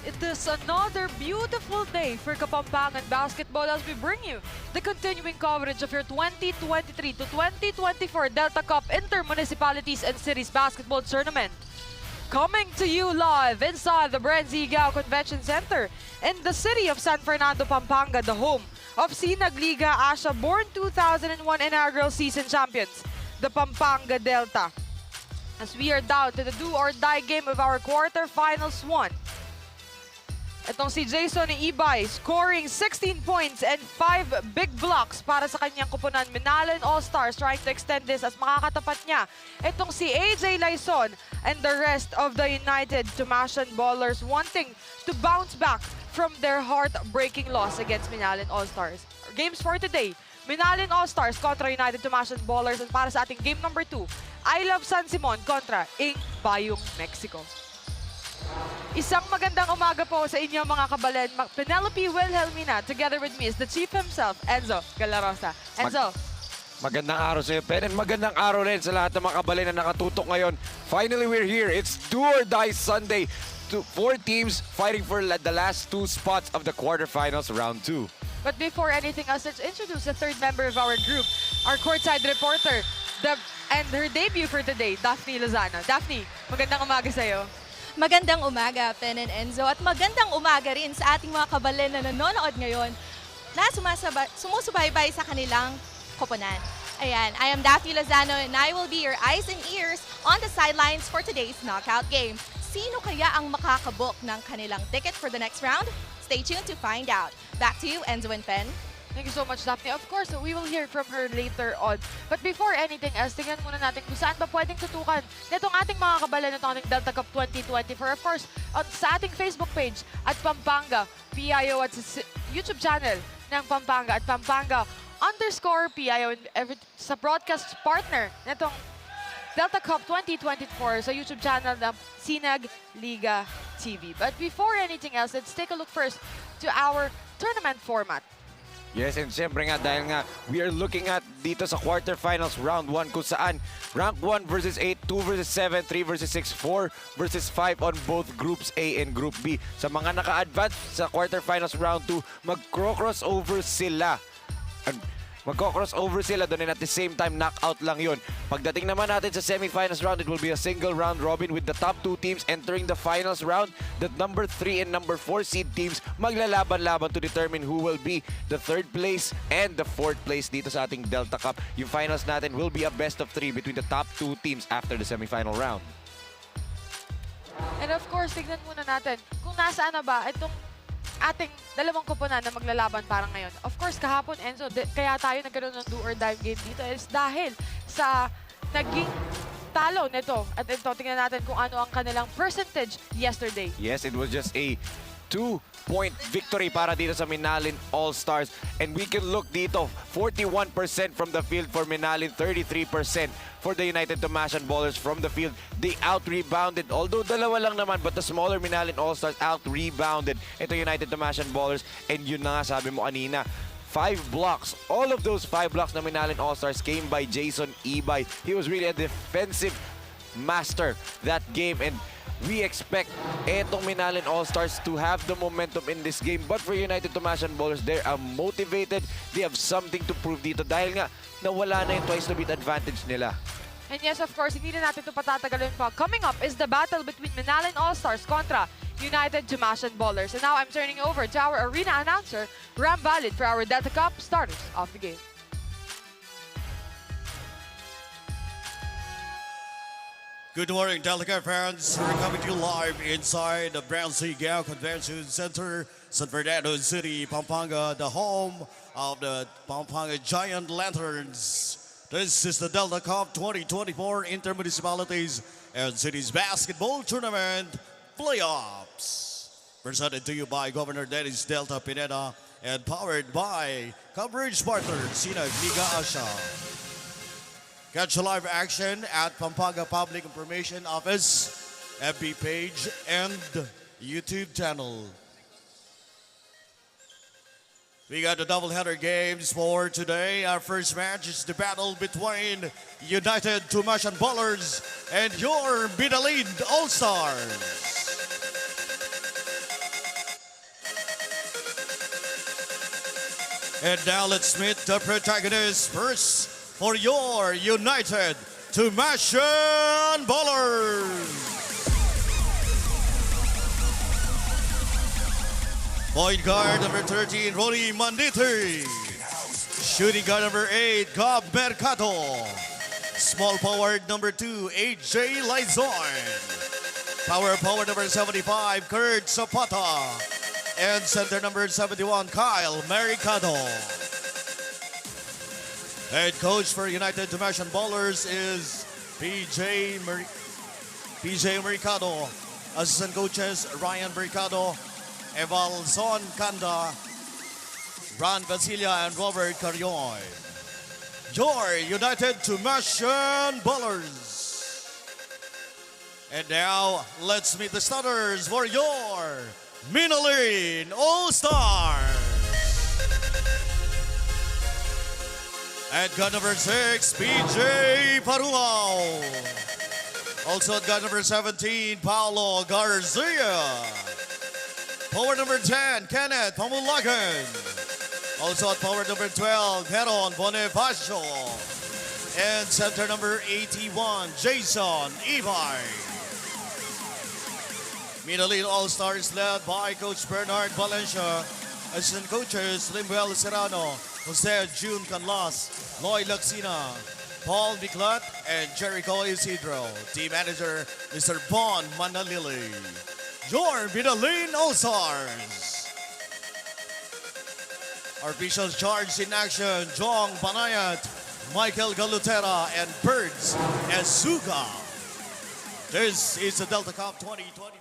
it is another beautiful day for Kapampangan Basketball as we bring you the continuing coverage of your 2023 to 2024 Delta Cup Intermunicipalities and Cities Basketball Tournament. Coming to you live inside the Brent Zigao Convention Center in the city of San Fernando, Pampanga, the home of Sinag Liga Asia born 2001 inaugural season champions, the Pampanga Delta. As we are down to the do-or-die game of our quarterfinals one. Itong si Jason Ibay scoring 16 points and 5 big blocks para sa kanyang kupunan. Minalin All-Stars trying to extend this as makakatapat niya. Itong si AJ Laison and the rest of the United Tumasan Ballers wanting to bounce back from their heartbreaking loss against Minalin All-Stars. Games for today, Minalin All-Stars kontra United Tumasan Ballers, and para sa ating game number 2, I Love San Simon kontra Ing Bayong Mexico. Isang magandang umaga po sa inyo mga kabalen. Penelope Wilhelmina, together with me is the chief himself, Enzo Galarosa. Enzo. Magandang araw sa iyo, Pen, and magandang araw rin sa lahat ng mga kabalen na nakatutok ngayon. Finally, we're here. It's do or die Sunday. 4 teams fighting for the last 2 spots of the quarterfinals round 2. But before anything else, let's introduce the third member of our group, our courtside reporter, and her debut for today, Daphne Lozano. Daphne, magandang umaga sa iyo. Magandang umaga, Pen and Enzo, at magandang umaga rin sa ating mga kabalen na nanonood ngayon na sumusubaybay sa kanilang koponan. Ayan, I am Daphne Lozano and I will be your eyes and ears on the sidelines for today's knockout game. Sino kaya ang makakabook ng kanilang ticket for the next round? Stay tuned to find out. Back to you, Enzo and Pen. Thank you so much, Daphne. Of course, we will hear from her later on. But before anything else, tingnan muna natin kung saan ba pwedeng tutukan nitong ating mga kabalan nitong ating Delta Cup 2024. Of course, sa ating Facebook page at Pampanga PIO at sa YouTube channel ng Pampanga at Pampanga_PIO sa broadcast partner nitong Delta Cup 2024 sa YouTube channel ng Sinag Liga TV. But before anything else, let's take a look first to our tournament format. Yes, and siyempre nga dahil nga we are looking at dito sa quarterfinals round 1 kung saan rank 1 versus 8, 2 versus 7, 3 versus 6, 4 versus 5 on both groups A and group B. Sa mga naka-advance sa quarterfinals round 2, mag-crossover sila. Magko-crossover sila doon, and at the same time, knockout lang yun. Pagdating naman natin sa semifinals round, it will be a single round robin with the top 2 teams entering the finals round. The number 3 and number 4 seed teams maglalaban-laban to determine who will be the 3rd place and the 4th place dito sa ating Delta Cup. Yung finals natin will be a best of 3 between the top 2 teams after the semifinal round. And of course, tignan muna natin kung nasaan na ba itong ating dalawang koponan na maglalaban parang ngayon. Of course, kahapon, Enzo, kaya tayo nagkaroon ng do-or-die game dito is dahil sa naging talo nito. At ito, tingnan natin kung ano ang kanilang percentage yesterday. Yes, it was just a 2-point victory para dito sa Minalin All-Stars. And we can look dito, 41% from the field for Minalin, 33% for the United Tumasan Ballers from the field. They out-rebounded, although dalawa lang naman, but the smaller Minalin All-Stars out-rebounded ito United Tumasan Ballers. And yun na nga, sabi mo kanina, 5 blocks. All of those 5 blocks na Minalin All-Stars came by Jason Ibay. He was really a defensive master that game, and we expect etong Minalin All-Stars to have the momentum in this game. But for United Tumasan Ballers, they are motivated. They have something to prove dito dahil nga nawala na yung twice-to-beat advantage nila. And yes, of course, hindi na natin ito patatagalin pa. Coming up is the battle between Minalin All-Stars kontra United Tumasan Ballers. And now I'm turning over to our arena announcer, Ram Valid, for our Delta Cup starters of the game. Good morning, Delta Cup fans. We're coming to you live inside the Brent Zigao Convention Center, San Fernando City, Pampanga, the home of the Pampanga Giant Lanterns. This is the Delta Cup 2024 Intermunicipalities and Cities Basketball Tournament Playoffs. Presented to you by Governor Dennis Delta Pineda and powered by coverage partner Sinag Liga Asia. Catch live action at Pampanga Public Information Office, FB page, and YouTube channel. We got the doubleheader games for today. Our first match is the battle between United Tumasan Ballers and your Minalin All-Stars. And now let's meet the protagonists first for your United Tomasian Ballers. Point guard number 13, Ronnie Manditi. Shooting guard number 8, Gab Mercado. Small forward number 2, AJ Lizon. Power forward number 75, Kurt Zapata. And center number 71, Kyle Mercado. Head coach for United Tomasian Ballers is PJ Mercado. Assistant coaches, Ryan Mercado, Eval Son Kanda, Ron Basilia, and Robert Carrioy. Your United Tomasian Ballers. And now, let's meet the starters for your Minalin All-Stars. At gun number 6, PJ Parumao. Also at gun number 17, Paolo Garcia. Forward number 10, Kenneth Pamulagan. Also at forward number 12, Heron Bonifacio. And center number 81, Jason Ibay. Minalin All-Stars led by Coach Bernard Valencia. Assistant coaches, Limuel Serrano, Jose June Canlas, Loy Laxina, Paul Biclat, and Jericho Isidro. Team manager, Mr. Bon Manalili. Your Minalin All-Stars. Our officials charged in action, Jong Banayat, Michael Galutera, and Birds Esuga. This is the Delta Cup 2024.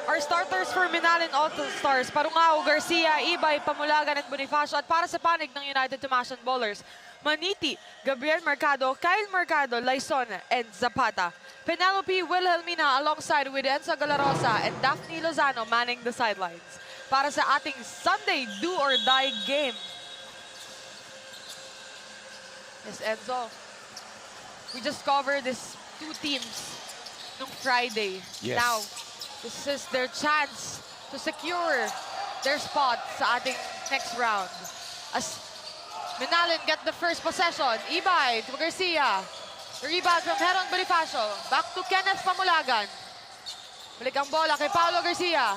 Our starters for Minalin All-Stars, Parungao, Garcia, Ibay, Pamulagan, and Bonifacio. At para sa panig ng United Tomasian Ballers, Maniti, Gabriel Mercado, Kyle Mercado, Lizon, and Zapata. Penelope Wilhelmina alongside with Enzo Galarosa and Daphne Lozano manning the sidelines. Para sa ating Sunday do or die game. Yes, Enzo. We just covered these two teams nung Friday. Yes. Now, this is their chance to secure their spot sa ating next round. As Minalin get the first possession, Ibay to Garcia. Rebound from Heron Bonifacio. Back to Kenneth Pamulagan. Balik ang bola kay Paolo Garcia.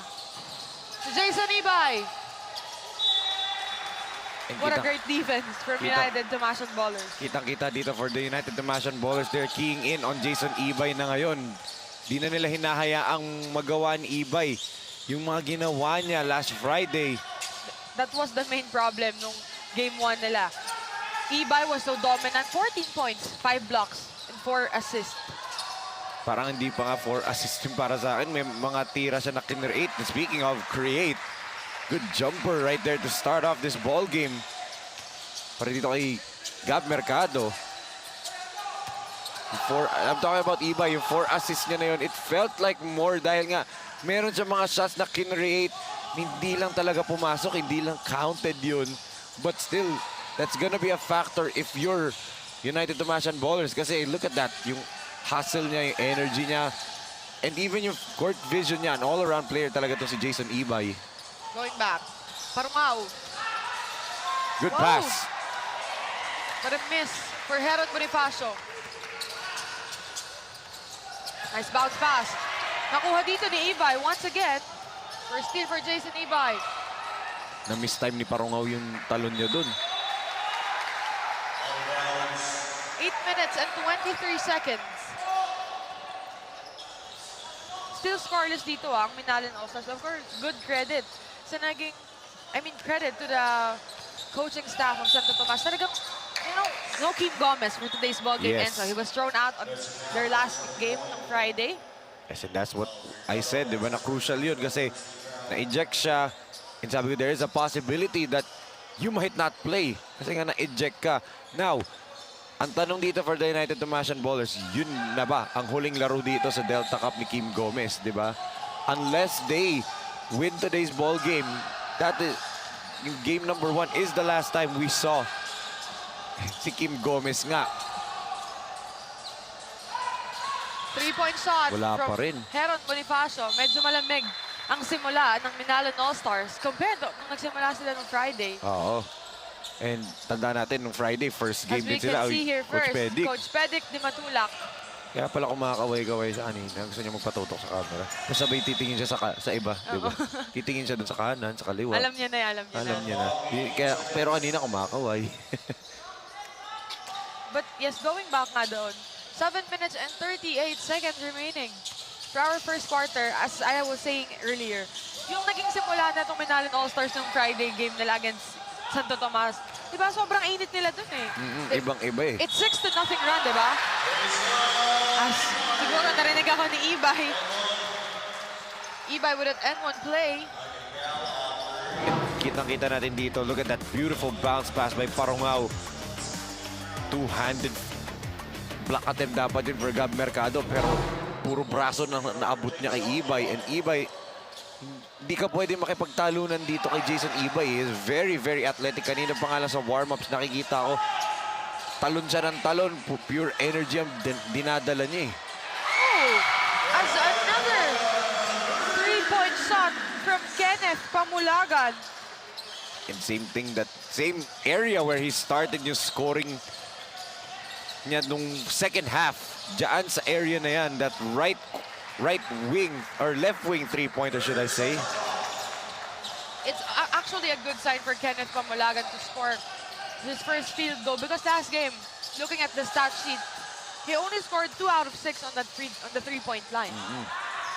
To Jason Ibay. What a great defense from United Tomasian Ballers. Kitang-kita dito for the United Tomasian Ballers. They're keying in on Jason Ibay na ngayon. Di na nila hinahayaang magawa ni Ibay yung mga ginawa niya last Friday. That was the main problem nung game 1 nila. Ibay was so dominant. 14 points, 5 blocks, and 4 assists. Parang hindi pa nga 4 assists yung para sa akin. May mga tira siya na kinreate. Speaking of create, good jumper right there to start off this ball game. Para dito kay Gab Mercado. I'm talking about Ibay, yung 4 assists niya na yun. It felt like more dahil nga meron siya mga shots na kinreate. Hindi lang talaga pumasok, hindi lang counted yun. But still, that's gonna be a factor if you're United Tomasian Ballers. Kasi look at that, yung hustle niya, yung energy niya, and even yung court vision niya, an all-around player talaga to si Jason Ibay. Going back. Parungao. Good Wow. pass. But a miss for Heron Bonifacio. Nice bounce pass. Nakuha dito ni Ibay once again. First steal for Jason Ibay. Na-miss time ni Parungao yung talon niya dun. 8 minutes and 23 seconds. Still scoreless dito ang Minalin All-Stars. Of course, good credit sa naging, credit to the coaching staff of Santo Tomas. Talagang, no Kim Gomez for today's ball game. Yes. Enzo. He was thrown out on their last game on Friday. Yes, and that's what I said, di ba, na crucial yun kasi na-eject siya. And sabi ko, there is a possibility that you might not play kasi nga na-eject ka. Now, ang tanong dito for the United Tomasian Ballers, yun na ba ang huling laro dito sa Delta Cup ni Kim Gomez, di ba? Unless they win today's ball game, that is, yung game number 1 is the last time we saw si Kim Gomez nga. 3-point shot Wala from pa rin. Heron Bonifacio. Medyo malamig ang simula ng Minalan All-Stars compared to nung nagsimula sila nung Friday. Oo. And tanda natin, nung Friday, first As game we din sila. can see here Coach first, Pedic. Coach Pedic Di Matulak. Kaya pala kumakaway-kaway sa kanina. Gusto niya magpatutok sa camera. Kasabay titingin siya sa iba, di ba? Titingin siya dun sa kanan, sa kaliwa. Alam niya na, alam niya Alam na. niya na. Kaya, pero kanina kumakaway. But yes, going back nga doon, 7 minutes and 38 seconds remaining for our first quarter. As I was saying earlier, yung naging simula na itong Minalan All-Stars ng Friday game nila against Santo Tomas, di ba sobrang init nila dun eh. Ibang-iba eh. It's 6-0 run, di ba? As siguro narinig ako ni Ibay. Ibay with an N1 play. Kitang-kita natin dito. Look at that beautiful bounce pass by Parungao. Two-handed block attempt dapat yun for Gab Mercado. Pero puro braso na naabot niya kay Ibay. And Ibay, hindi ka pwede makipagtalunan dito kay Jason Ibay. He is very, very athletic. Kanina pa nga lang sa warm-ups nakikita ko. Talon siya ng talon. Pure energy ang dinadala niya eh. Oh, as another 3-point shot from Kenneth Pamulagan. And same thing, that same area where he started yung scoring niya nung second half. Diyan sa area na yan, that right wing or left wing three-pointer, should I say. It's actually a good sign for Kenneth Pamulagan to score his first field goal because last game, looking at the stat sheet, he only scored 2 out of 6 on the three-point line.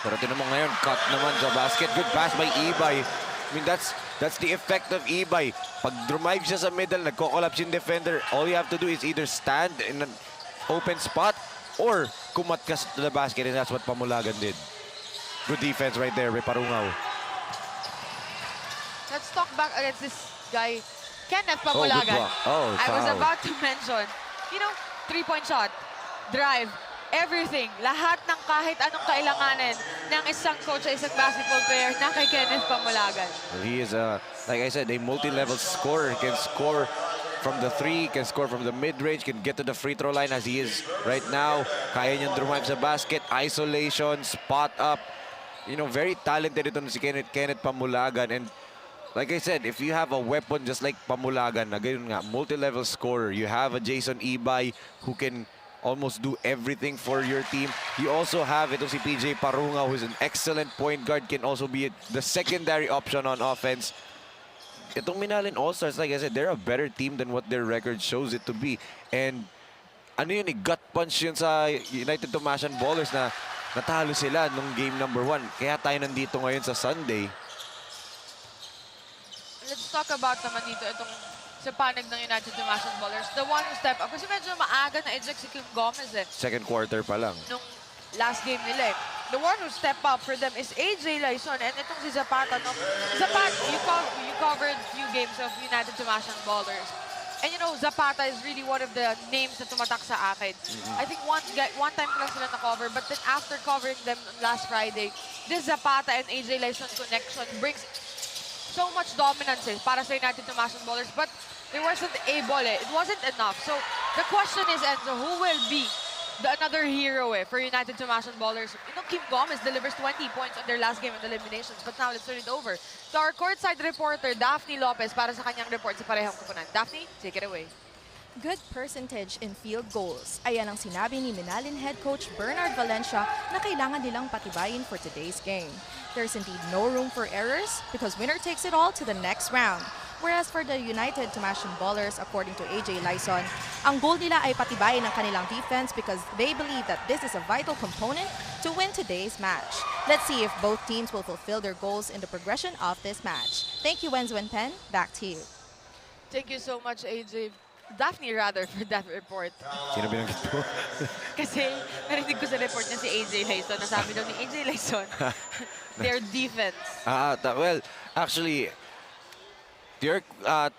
Pero tinan mo ngayon, cut naman sa basket. Good pass by Ibay. I mean, that's the effect of Ibay. Pag drive siya sa middle, nagko-collapse yung defender, all you have to do is either stand in an open spot or kumat ka to the basket, and that's what Pamulagan did. Good defense right there by Parungao. Let's talk back against this guy, Kenneth good Pamulagan. block. Oh, I was foul. about to mention, you know, 3-point shot, drive, everything, lahat ng kahit anong kailanganin ng isang coach sa isang basketball player na kay Kenneth Pamulagan. Well, he is, like I said, a multi-level scorer. He can score from the three, can score from the mid-range, can get to the free throw line as he is right now. Kaya niyang drive sa basket, isolation, spot up. You know, very talented ito si Kenneth Pamulagan. And like I said, if you have a weapon just like Pamulagan, na ganun nga, multi-level scorer, you have a Jason Ibay who can almost do everything for your team. You also have ito si PJ Parungao, who's an excellent point guard, can also be the secondary option on offense. Itong Minalan All-Stars, like I said, they're a better team than what their record shows it to be. And ano yun, gut punch yun sa United Tomasian Ballers na natalo sila nung game number 1. Kaya tayo nandito ngayon sa Sunday. Let's talk about naman dito itong sa panig ng United Tomasian Ballers. The one who step up. Kasi medyo maaga na eject si Kim Gomez eh. Second quarter pa lang. Nung last game nila eh. The one who step up for them is AJ Laison and itong si Zapata. No? Zapata, you covered few games of United Tomasian Ballers. And you know, Zapata is really one of the names na tumatak sa akin. I think one time ko lang sila na-cover, but then after covering them last Friday, this Zapata and AJ Laison connection brings so much dominance eh, para sa United Tomasian Ballers, but they wasn't able eh. It wasn't enough. So the question is, Enzo, who will be another hero eh, for United Tomasian Ballers? You know, Kim Gomez delivers 20 points on their last game of eliminations, but now let's turn it over to our courtside reporter, Daphne Lopez, para sa kanyang report sa parehong koponan. Daphne, take it away. Good percentage in field goals. Ayan ang sinabi ni Minalan head coach Bernard Valencia na kailangan nilang patibayin for today's game. There's indeed no room for errors because winner takes it all to the next round. Whereas for the United Tomasian Ballers, according to AJ Laison, ang goal nila ay patibayin ng kanilang defense because they believe that this is a vital component to win today's match. Let's see if both teams will fulfill their goals in the progression of this match. Thank you, Wenzo and Pen. Back to you. Thank you so much, AJ. Daphne rather, for that report. Sino binanggit mo? Kasi narinig ko sa report niya si AJ Laison. Nasabi daw ni AJ Laison, their defense. Well, actually,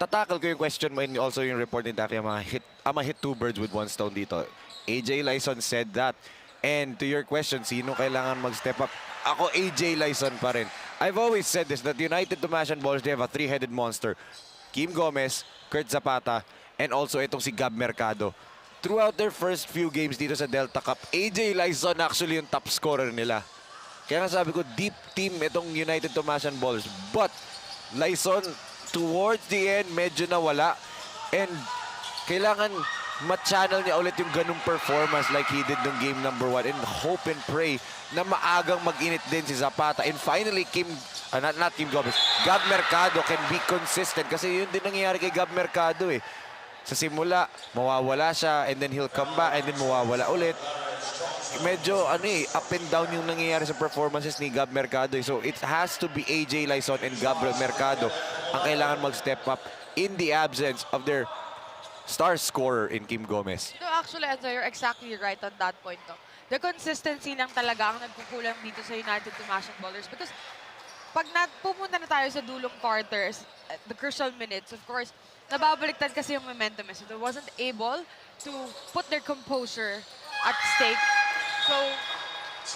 tatakal ko yung question mo and also yung report ni Daphne. I'm hit two birds with one stone dito. AJ Laison said that. And to your question, sino kailangan mag-step up? Ako, AJ Laison pa rin. I've always said this, that United Tomasian Ballers, they have a three-headed monster. Kim Gomez, Kurt Zapata, and also itong si Gab Mercado. Throughout their first few games dito sa Delta Cup, AJ Laison actually yung top scorer nila. Kaya nga sabi ko, deep team itong United Tomasian Ballers. But, Lyson, towards the end, medyo nawala. And, kailangan ma-channel niya ulit yung ganung performance like he did nung game number 1 and hope and pray na maagang mag-init din si Zapata. And finally, not Kim Gomez, Gab Mercado can be consistent kasi yun din nangyayari kay Gab Mercado eh. Sa simula, mawawala siya and then he'll come back and then mawawala ulit. Medyo up and down yung nangyayari sa performances ni Gab Mercado. So it has to be AJ Lyson and Gabriel Mercado ang kailangan mag-step up in the absence of their star scorer in Kim Gomez. No, actually, Enzo, you're exactly right on that point. No? The consistency lang talaga ang nagkukulang dito sa United Tomasian Ballers because pag pumunta na tayo sa dulong quarters, the crucial minutes, of course, nababaliktad kasi yung momentum. So they wasn't able to put their composure at stake. So,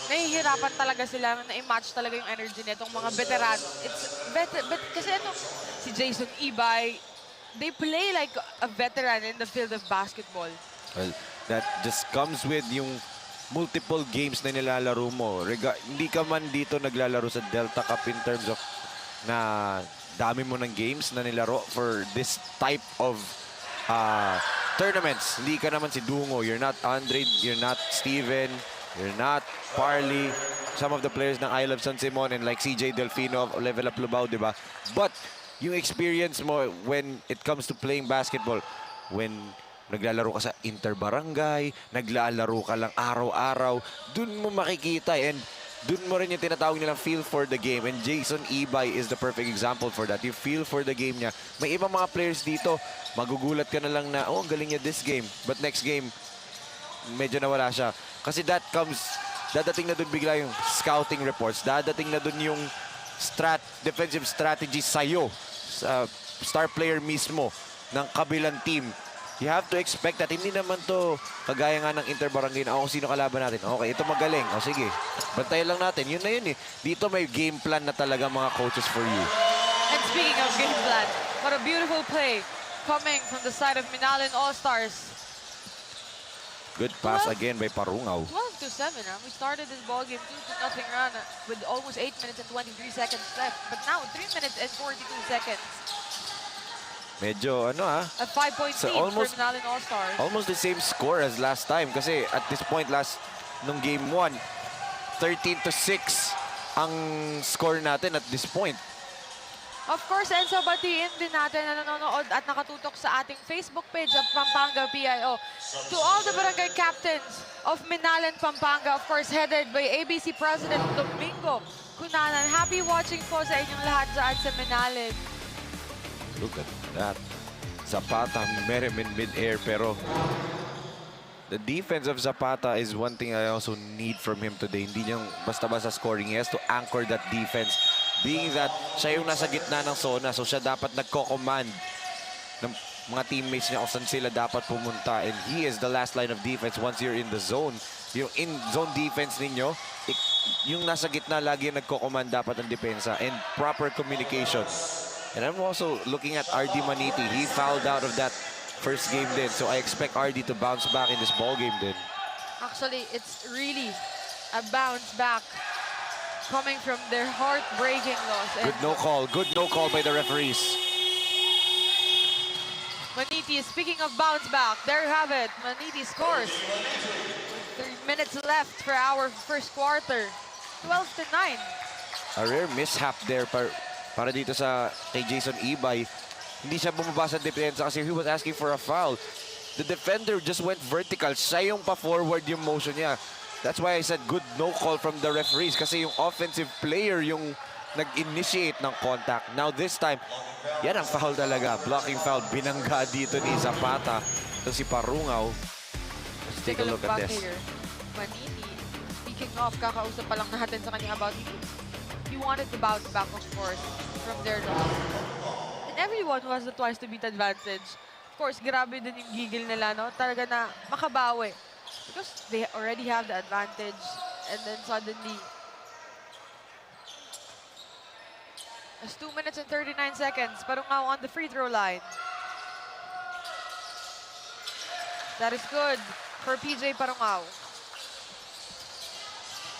nahihirapan talaga sila na i-match talaga yung energy nitong mga veteran. Kasi si Jason Ibay, they play like a veteran in the field of basketball. Well, that just comes with yung multiple games na nilalaro mo. Hindi ka man dito naglalaro sa Delta Cup in terms of na dami mo ng games na nilaro for this type of tournaments. Hindi ka naman si Dungo. You're not Andre, you're not Steven, you're not Parley. Some of the players ng I Love San Simon and like CJ Delfino of Level Up Lubao, di ba? But yung experience mo when it comes to playing basketball, when naglalaro ka sa interbarangay, naglalaro ka lang araw-araw, dun mo makikita and dun mo rin yung tinatawag nilang feel for the game. And Jason Ibay is the perfect example for that. You feel for the game niya. May ibang mga players dito, magugulat ka na lang na, oh, galing niya this game. But next game, medyo nawala siya. Kasi that comes, dadating na dun bigla yung scouting reports, dadating na dun yung defensive strategy sa'yo, sa star player mismo ng kabilang team. You have to expect that hindi naman to kagaya nga ng interbarangay na sino kalaban natin. Okay, ito magaling. O sige, bantayan lang natin. Yun na yun eh. Dito may game plan na talaga mga coaches for you. And speaking of game plan, what a beautiful play coming from the side of Minalin All-Stars. Good pass again by Parungaw. 12-7. We started this ball game 2-0 run with almost 8 minutes and 23 seconds left. But now 3 minutes and 42 seconds. Medyo A 5-point lead for Minalin All-Stars. Almost the same score as last time. Kasi at this point, nung game 1, 13-6 ang score natin at this point. Of course, Enzo, batiin din natin na nanonood at nakatutok sa ating Facebook page of Pampanga PIO. To all the barangay captains of Minalin, Pampanga, of course, headed by ABC President Domingo Cunanan. Happy watching po sa inyong lahat dyan sa Minalin. Look at that. Zapata met him in mid-air, pero the defense of Zapata is one thing I also need from him today. Hindi niyang basta-basta scoring. He has to anchor that defense. Being that siya yung nasa gitna ng zona, so siya dapat nagko-command ng mga teammates niya kung saan sila dapat pumunta. And he is the last line of defense once you're in the zone. Yung in-zone defense ninyo, yung nasa gitna lagi yung nagko-command dapat ang depensa and proper communication. And I'm also looking at RD Maniti. He fouled out of that first game din. So I expect RD to bounce back in this ball game din. Actually, it's really a bounce back coming from their heartbreaking loss. Good no call. Good no call by the referees. Maniti, speaking of bounce back, there you have it. Maniti scores. 3 minutes left for our first quarter. 12-9. A rare mishap there para dito kay Jason Ibay. Hindi siya bumaba sa depensa kasi he was asking for a foul. The defender just went vertical. Siya yung pa-forward yung motion niya. That's why I said good no call from the referees kasi yung offensive player yung nag-initiate ng contact. Now this time, yan ang foul talaga. Blocking foul. Binangga dito ni Zapata. Ito si Parungaw. Let's take a look at this. Here. Manini, speaking of, kakausap pa lang natin sa kanya about he wanted to bounce back, of course, from their loss. And everyone who has the twice to beat advantage. Of course, grabe din yung gigil nila, no? Talaga na makabawi. Because they already have the advantage. And then suddenly, it's 2 minutes and 39 seconds. Parungaw on the free throw line. That is good for PJ Parungaw.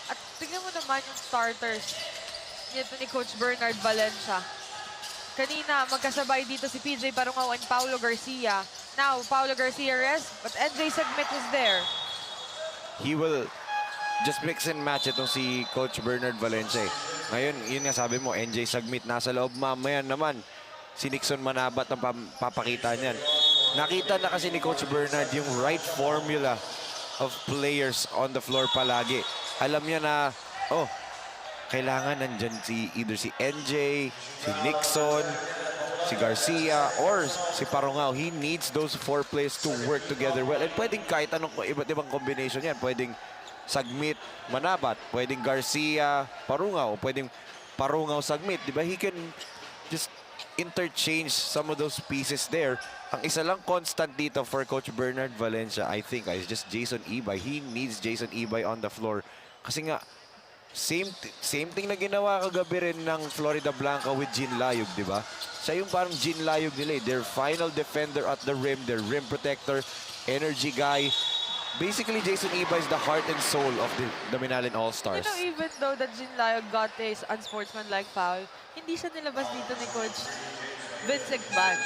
At tignan mo naman yung starters nito ni Coach Bernard Valencia. Kanina, magkasabay dito si PJ Parungao and Paulo Garcia. Now, Paulo Garcia rest, but NJ Sagmit was there. He will just mix and match itong si Coach Bernard Valencia. Ngayon, yun nga sabi mo, NJ Sagmit nasa loob. Mamaya naman, si Nixon Manabat ang papakita niyan. Nakita na kasi ni Coach Bernard yung right formula of players on the floor palagi. Alam niya na, oh, kailangan nandyan either si NJ, si Nixon, si Garcia, or si Parungao. He needs those 4 players to work together well. And pwedeng kahit anong iba't ibang combination yan. Pwedeng Sagmit, Manabat, pwedeng Garcia, Parungao, pwedeng Parungao, Sagmit. Diba? He can just interchange some of those pieces there. Ang isa lang constant dito for Coach Bernard Valencia, I think, is just Jason Ibay. He needs Jason Ibay on the floor. Kasi nga, same thing na ginawa kagabi rin ng Florida Blanca with Jean Layug, di ba? Siya yung parang Jean Layug nila eh. Their final defender at the rim, their rim protector, energy guy. Basically, Jason Ibay is the heart and soul of the Minalin All-Stars. You know, even though that Jean Layog got a unsportsmanlike foul, hindi siya nilabas dito ni Coach Vince Ekban.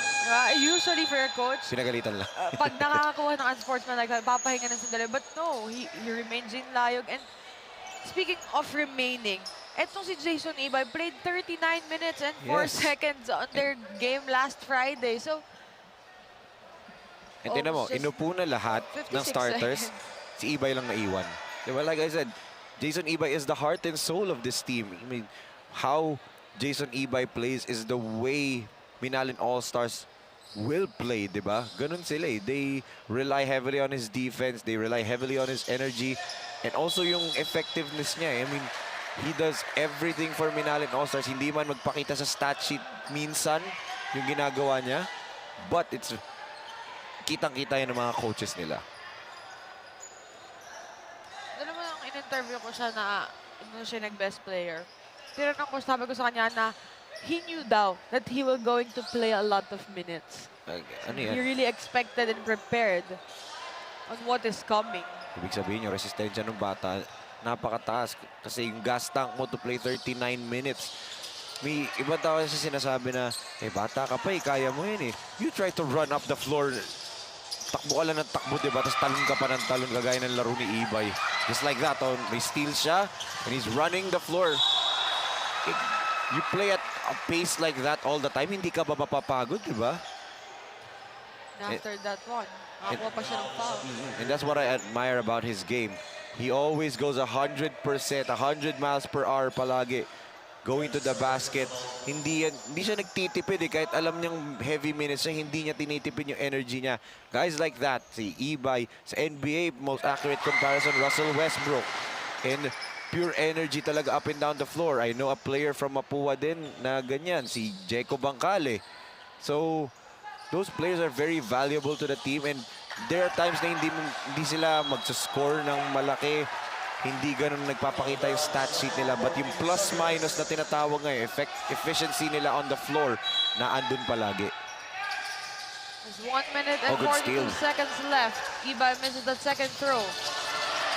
Usually for a coach, Pinagalitan lang. pag nakakakuha ng unsportsmanlike foul, papahinga ng sandali. But no, he remained Jean Layog. And speaking of remaining, etong si Jason Ibay played 39 minutes and 4 Yes. seconds on their game last Friday. So, And tinan mo, just inupo na lahat ng 56 starters. seconds. Si Ibay lang naiwan. Diba? Like I said, Jason Ibay is the heart and soul of this team. I mean, how Jason Ibay plays is the way Minalin All-Stars will play, diba? Ganun sila eh. They rely heavily on his defense. They rely heavily on his energy. And also yung effectiveness niya. I mean, he does everything for Minalin All-Stars. Hindi man magpakita sa stat sheet minsan yung ginagawa niya. But it's kitang-kita yan ng mga coaches nila. alam mo nang in-interview ko siya na nung siya nag-best player. Tinanong ko, sabi ko sa kanya na he knew daw that he will going to play a lot of minutes. Ano He yan? really expected and prepared on what is coming. Ibig sabihin yung resistensya ng bata, napakataas. Kasi yung gas tank mo to play 39 minutes. May ibang tao kasi sinasabi na, bata ka pa kaya mo yun eh. You try to run up the floor, takbo ka lang ng takbo, diba? Tapos talon ka pa ng talon, kagaya ng laro ni Ibay. Just like that, may steal siya, and he's running the floor. You play at a pace like that all the time, hindi ka ba mapapagod, diba? And after that one, nakakuha pa siya ng foul. And that's what I admire about his game. He always goes 100%, 100 miles per hour palagi. Going to the basket. Hindi siya nagtitipid eh. Kahit alam niyang heavy minutes siya, hindi niya tinitipid yung energy niya. Guys like that, si Ibay, sa NBA, most accurate comparison, Russell Westbrook. And pure energy talaga up and down the floor. I know a player from Mapua din na ganyan, si Jeco Bancale. So, those players are very valuable to the team, and there are times na hindi sila magsascore ng malaki. Hindi ganun nagpapakita yung stat sheet nila, but yung plus-minus na tinatawag ngayon, efficiency nila on the floor, na andun palagi. There's 1 minute and good 42 steal. seconds left. Ibay misses that second throw.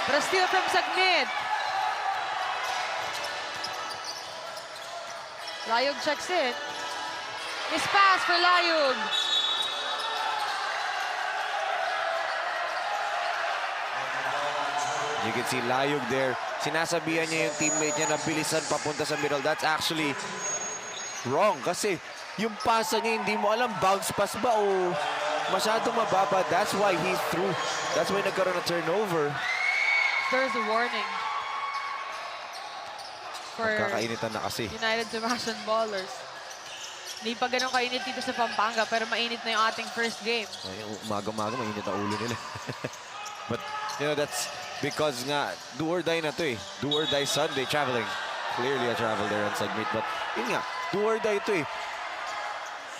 But a steal from Sagmit. Layog checks in. Miss pass for Layog. You can see Layog there. Sinasabihan niya yung teammate niya na bilisan papunta sa middle. That's actually wrong kasi yung pasa niya hindi mo alam bounce pass ba o masyadong mababa. That's why he threw. That's why nagkaroon ng turnover. There's a warning for Kakainitan na kasi. United Tumasan Ballers. Hindi pa ganun kainit dito sa Pampanga pero mainit na yung ating first game. Ay, umaga-umaga mainit ang ulo nila. But you know, that's because nga do or die na to eh. Do or die Sunday traveling. Clearly a travel there on Sagmit, but yun nga, do or die to eh.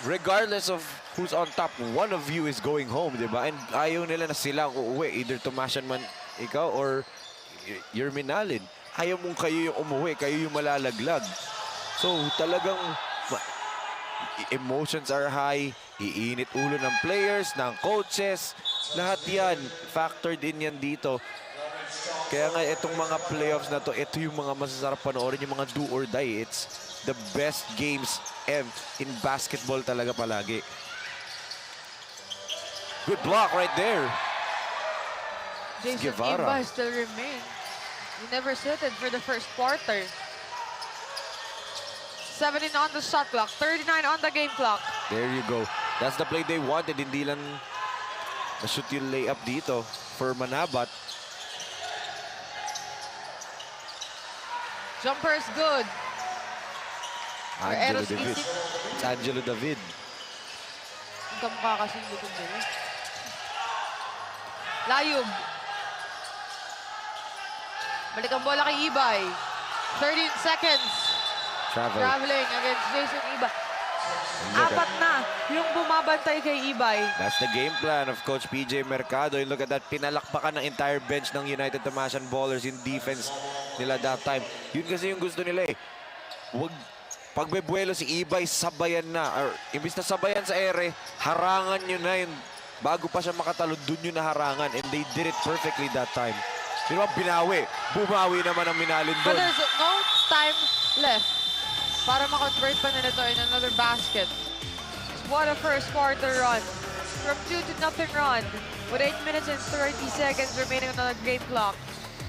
Regardless of who's on top, one of you is going home, di ba? And ayaw nila na sila ang uuwi. Either Tumasan man ikaw or you're Minalin. Ayaw mong kayo yung umuwi, kayo yung malalaglag. So talagang emotions are high, iinit ulo ng players, ng coaches, lahat yan, factored in yan dito. Kaya nga itong mga playoffs na to, ito yung mga masasarap panoorin, yung mga do or die. It's the best games in basketball talaga palagi. Good block right there. Jason Guevara. Iba still remain. He never suited for the first quarter. 17 on the shot clock, 39 on the game clock. There you go. That's the play they wanted. Hindi lang na-shoot yung layup dito for Manabat. Jumper is good. Angelo Eros David. Isip. It's Angelo David. Ang kamukha kasi yung likod nila. Layub. Balik ang bola kay Ibay. 13 seconds. Traveling against Jason Iba. Look Apat na yung bumabantay kay Ibay. That's the game plan of Coach PJ Mercado. And look at that, pinalakpakan ng entire bench ng United Tomasian Ballers in defense nila that time. Yun kasi yung gusto nila eh. Wag, pagbebuelo si Ibay, sabayan na. Or, imbis na sabayan sa ere, harangan nyo na yun. Bago pa siya makatalon, dun yun naharangan. And they did it perfectly that time. Pero binawi. Bumawi naman ang Minalin But doon. there's no time left para makonvert pa nila ito in another basket. What a first quarter run. From 2-0 run with 8 minutes and 30 seconds remaining on the game clock.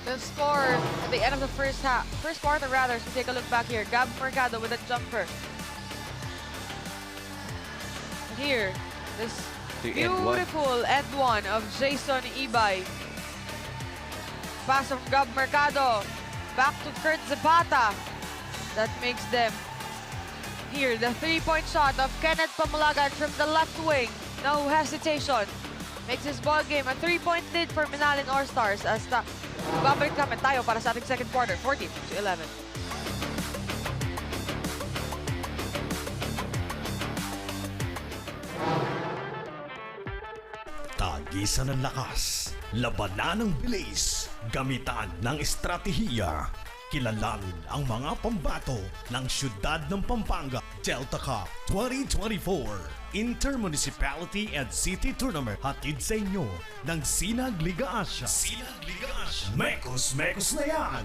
The score at the end of the first quarter rather, so take a look back here. Gab Mercado with a jumper. Here, this The end one. beautiful end one of Jason Ibay. Pass from Gab Mercado. Back to Kurt Zapata. That makes them. Here, the three-point shot of Kenneth Pamulagan from the left wing. No hesitation. Makes this ball game a three-point lead for Minalin All-Stars as babalik naman tayo para sa ating second quarter, 14-11. Tagisan ng lakas, labanan ng bilis, gamitan ng estratehiya. Kilalanin ang mga pambato ng siyudad ng Pampanga Delta Cup 2024 Intermunicipality and City Tournament. Hatid sa inyo ng Sinag Liga Asia. Sinag Liga Asia. Mekos na yan!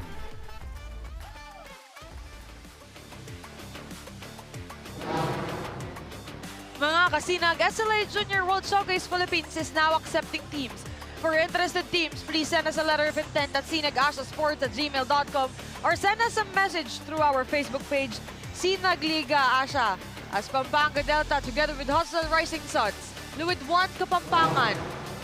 Mga kasinag, SLA Junior World Showcase Philippines is now accepting teams. For interested teams, please send us a letter of intent at sinagasiasports@gmail.com or send us a message through our Facebook page, Sinag Liga Asia. As Pampanga Delta, together with Hustle Rising Suns, Luid 1 Kapampangan,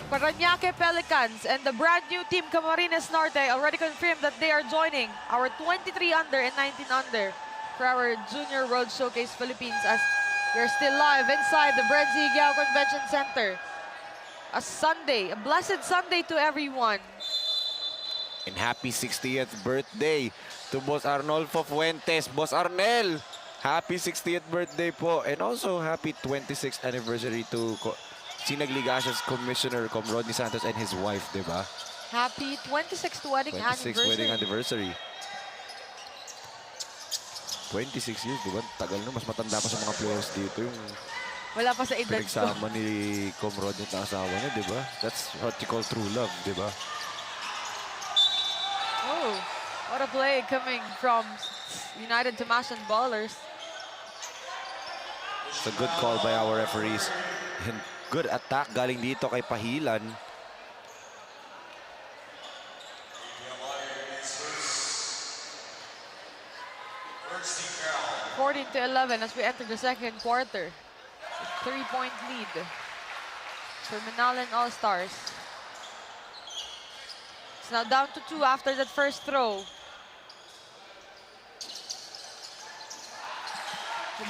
Parañaque Pelicans, and the brand new team Camarines Norte already confirmed that they are joining our 23 under and 19 under for our Junior World Showcase Philippines as we're still live inside the Brenzy Giao Convention Center. A Sunday, a blessed Sunday to everyone. And happy 60th birthday to Boss Arnolfo Fuentes. Boss Arnel, happy 60th birthday po. And also happy 26th anniversary to Sinag Liga Asia's Commissioner Rodney Santos and his wife, di ba? Happy 26th wedding 26th anniversary. wedding anniversary. 26 years, di ba? Tagal na, mas matanda pa sa mga players dito yung Wala pa sa edad ko. pinagsama ni Rodney at asawa niya, di ba? That's what you call true love, di ba? Oh, what a play coming from United Tomasian Ballers. It's a good call by our referees. And good attack galing dito kay Pahilan. to 11 as we enter the second quarter. 3-point lead for Minalin All-Stars. It's now down to 2 after that first throw.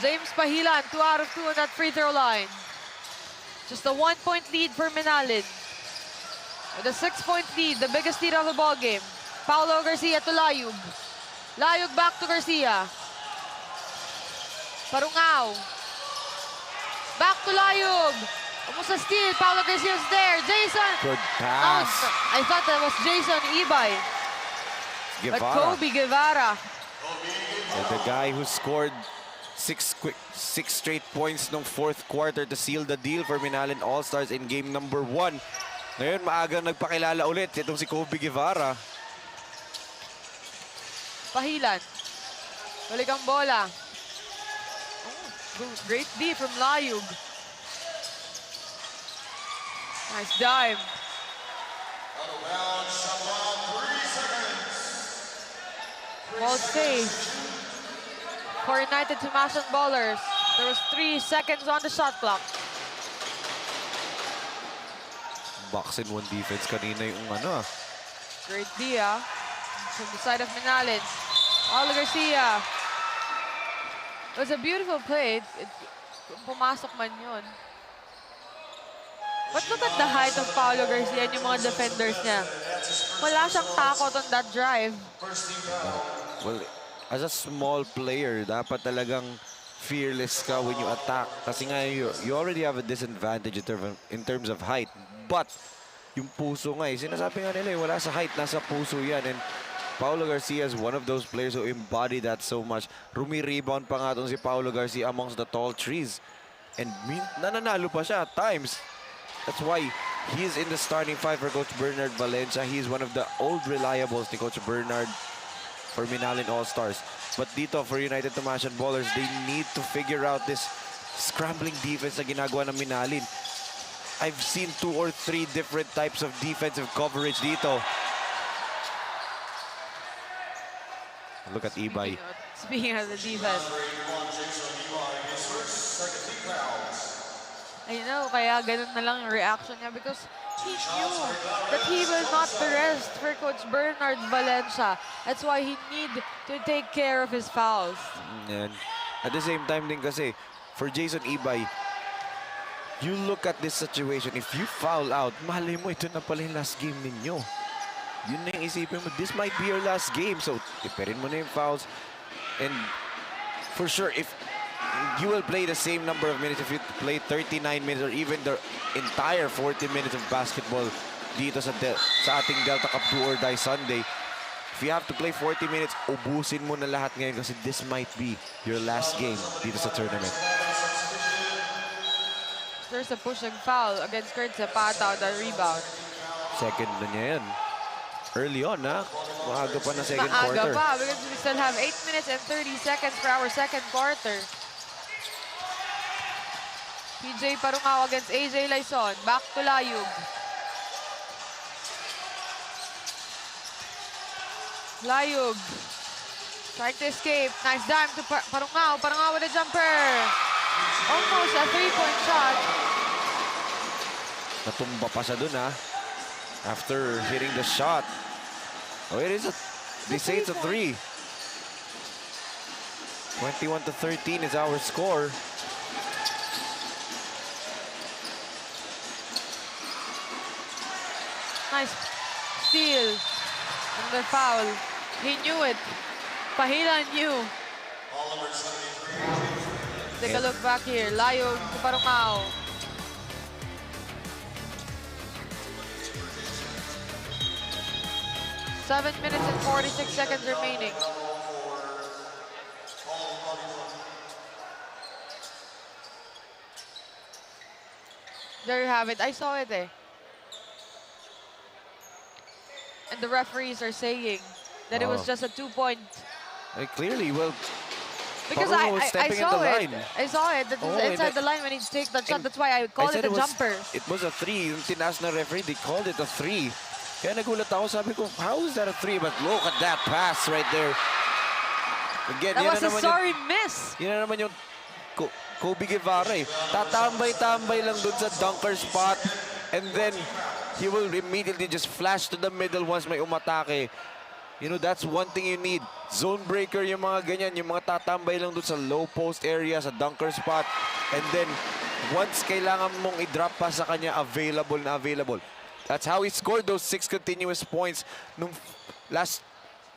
James Pahilan, 2 out of 2 on that free throw line. Just a 1-point lead for Minalin. With a 6-point lead, the biggest lead of the ball game. Paulo Garcia to Layug. Layug back to Garcia. Parungao. Back to Layug. Almost a steal. Paulo Garcia's there. Jason. Good Oh, pass. I thought that was Jason Ibay. But Guevara. Kobe Guevara. And the guy who scored six straight points nung fourth quarter to seal the deal for Minalin All-Stars in game number 1. Ngayon, maagang nagpakilala ulit itong si Kobe Guevara. Pahilan. Balik ang bola. Oh, great D from Layug. Nice dive. Ball safe for United Tumasan bowlers. There was 3 seconds on the shot clock. Box and one defense kanina yung Great D, from the side of Minalin. Paulo Garcia. It was a beautiful play. Pumasok man yun. But look at the height of Paulo Garcia and yung mga defenders niya. Wala siyang takot on that drive. Well, as a small player, dapat talagang fearless ka when you attack. Kasi nga, you already have a disadvantage in terms of height. But, yung puso nga sinasabi nga nila wala sa height, nasa puso yan. And Paulo Garcia is one of those players who embody that so much. Rumi-rebound pa nga si Paulo Garcia amongst the tall trees. And nananalo pa siya at times. That's why he's in the starting five for Coach Bernard Valencia. He's one of the old reliables ni Coach Bernard for Minalin All-Stars. But dito, for United Tumasan bowlers, they need to figure out this scrambling defense na ginagawa ng Minalin. I've seen 2 or 3 different types of defensive coverage dito. Look at Ibay. Speaking of the defense. I know, kaya ganun na lang yung reaction niya because he knew that he will not rest for Coach Bernard Valencia. That's why he need to take care of his fouls. And at the same time din kasi, for Jason Ibay, you look at this situation, if you foul out, malay mo, ito na pala yung last game ninyo. Yun na yung isipin mo, this might be your last game. So, tipirin mo na yung fouls. And for sure, if you will play the same number of minutes, if you play 39 minutes or even the entire 40 minutes of basketball dito sa ating Delta Cup Do or Die Sunday, if you have to play 40 minutes, ubusin mo na lahat ngayon kasi this might be your last game dito sa tournament. There's a pushing foul against Kurt Zapata on the rebound. Second na niya yan. Early on, maaga pa na second quarter. Maaga pa because we still have 8 minutes and 30 seconds for our second quarter. PJ Parungao against AJ Laison. Back to Layug. Layug trying to escape. Nice dive to Parungao. Parungao with a jumper. Almost a 3-point shot. Natumba pa siya dun after hitting the shot. Oh, it is they say it's a 3. 21-13 is our score. Nice steal. And the foul. He knew it. Pahilan knew. Take a look back here. Layog to Parungao. Seven minutes and 46 seconds remaining. There you have it. I saw it. And the referees are saying that it was just a 2-point. Clearly, well, Because Parungao was I stepping in saw the it. line. I saw it. That is inside the line when he takes that shot. That's why I called it a jumper. It was a 3. Yung tinaas na referee, they called it a 3. Kaya nagulat ako, sabi ko, how is that a 3? But look at that pass right there. Again, That was a sorry miss. Yan na naman yung Kobe Guevara Tatambay-tambay lang dun sa dunker spot. And then, he will immediately just flash to the middle once may umatake. You know, that's one thing you need. Zone breaker yung mga ganyan. Yung mga tatambay lang dun sa low post area, sa dunker spot. And then, once kailangan mong i-drop pa sa kanya, available na available. That's how he scored those 6 continuous points nung last,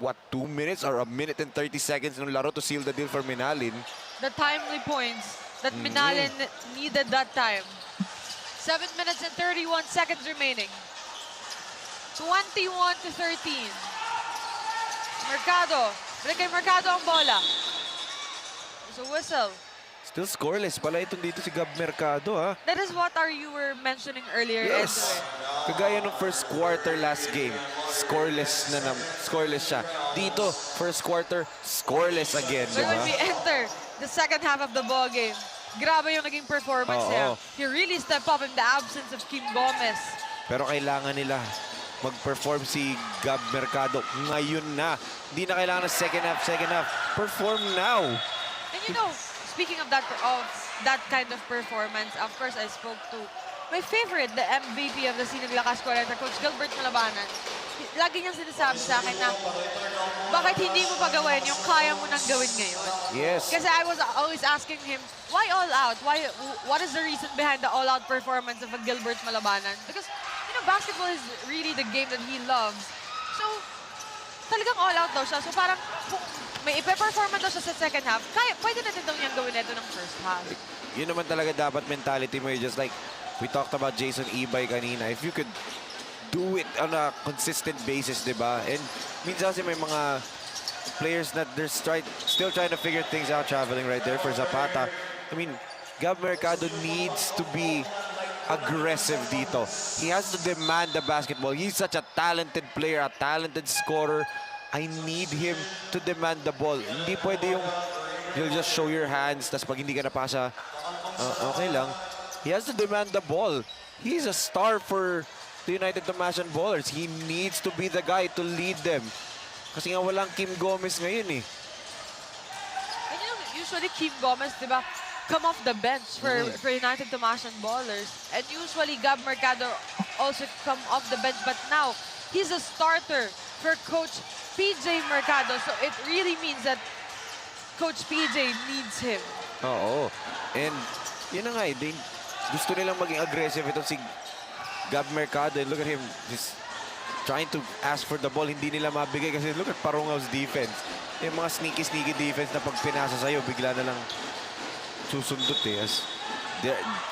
2 minutes or a minute and 30 seconds nung laro to seal the deal for Minalin. The timely points that Minalin needed that time. 7 minutes and 31 seconds remaining. 21-13. Mercado. Balik kay Mercado ang bola. There's a whistle. Still scoreless pala itong dito si Gab Mercado, ha? That is what you were mentioning earlier, Yes. Enzo. Kagaya ng first quarter last game, scoreless siya. Dito, first quarter, scoreless again, di But when ba? we enter the second half of the ball game, grabe yung naging performance niya. Oo. He really stepped up in the absence of Kim Gomez. Pero kailangan nila mag-perform si Gab Mercado ngayon na. Hindi na kailangan ng second half. Perform now. And you know, speaking of that kind of performance, of course, I spoke to my favorite, the MVP of the Sinag Lakas 40, Coach Gilbert Malabanan. Lagi niyang sinasabi sa akin na, bakit hindi mo pa gawin yung kaya mo nang gawin ngayon? Yes. Kasi I was always asking him, why all out? What is the reason behind the all-out performance of a Gilbert Malabanan? Because, you know, basketball is really the game that he loves. So, talagang all out daw siya. So parang, kung may ipe-performan daw siya sa second half, pwede natin daw niyang gawin ito ng first half. Yun naman talaga dapat mentality mo. Just like we talked about Jason Ibay kanina. If you could do it on a consistent basis, di ba? And minsan kasi may mga players that they're still trying to figure things out traveling right there for Zapata. I mean, Gab Mercado needs to be aggressive dito. He has to demand the basketball. He's such a talented player, a talented scorer. I need him to demand the ball. Hindi pwede yung you'll just show your hands, tas pag hindi ka napasa, okay lang. He has to demand the ball. He's a star for the United Tomasian Ballers. He needs to be the guy to lead them. Kasi nga walang Kim Gomez ngayon eh. And you know, usually Kim Gomez, di ba, come off the bench for United Tomasian Ballers. And usually Gab Mercado also come off the bench. But now, he's a starter for Coach PJ Mercado. So it really means that Coach PJ needs him. Oo. And yun na nga eh. Gusto nilang maging aggressive itong si Gab Mercado. And look at him. Just trying to ask for the ball. Hindi nila mabigay kasi look at Parungaw's defense. Yung mga sneaky defense na pag pinasa sa'yo, bigla na lang susundot eh.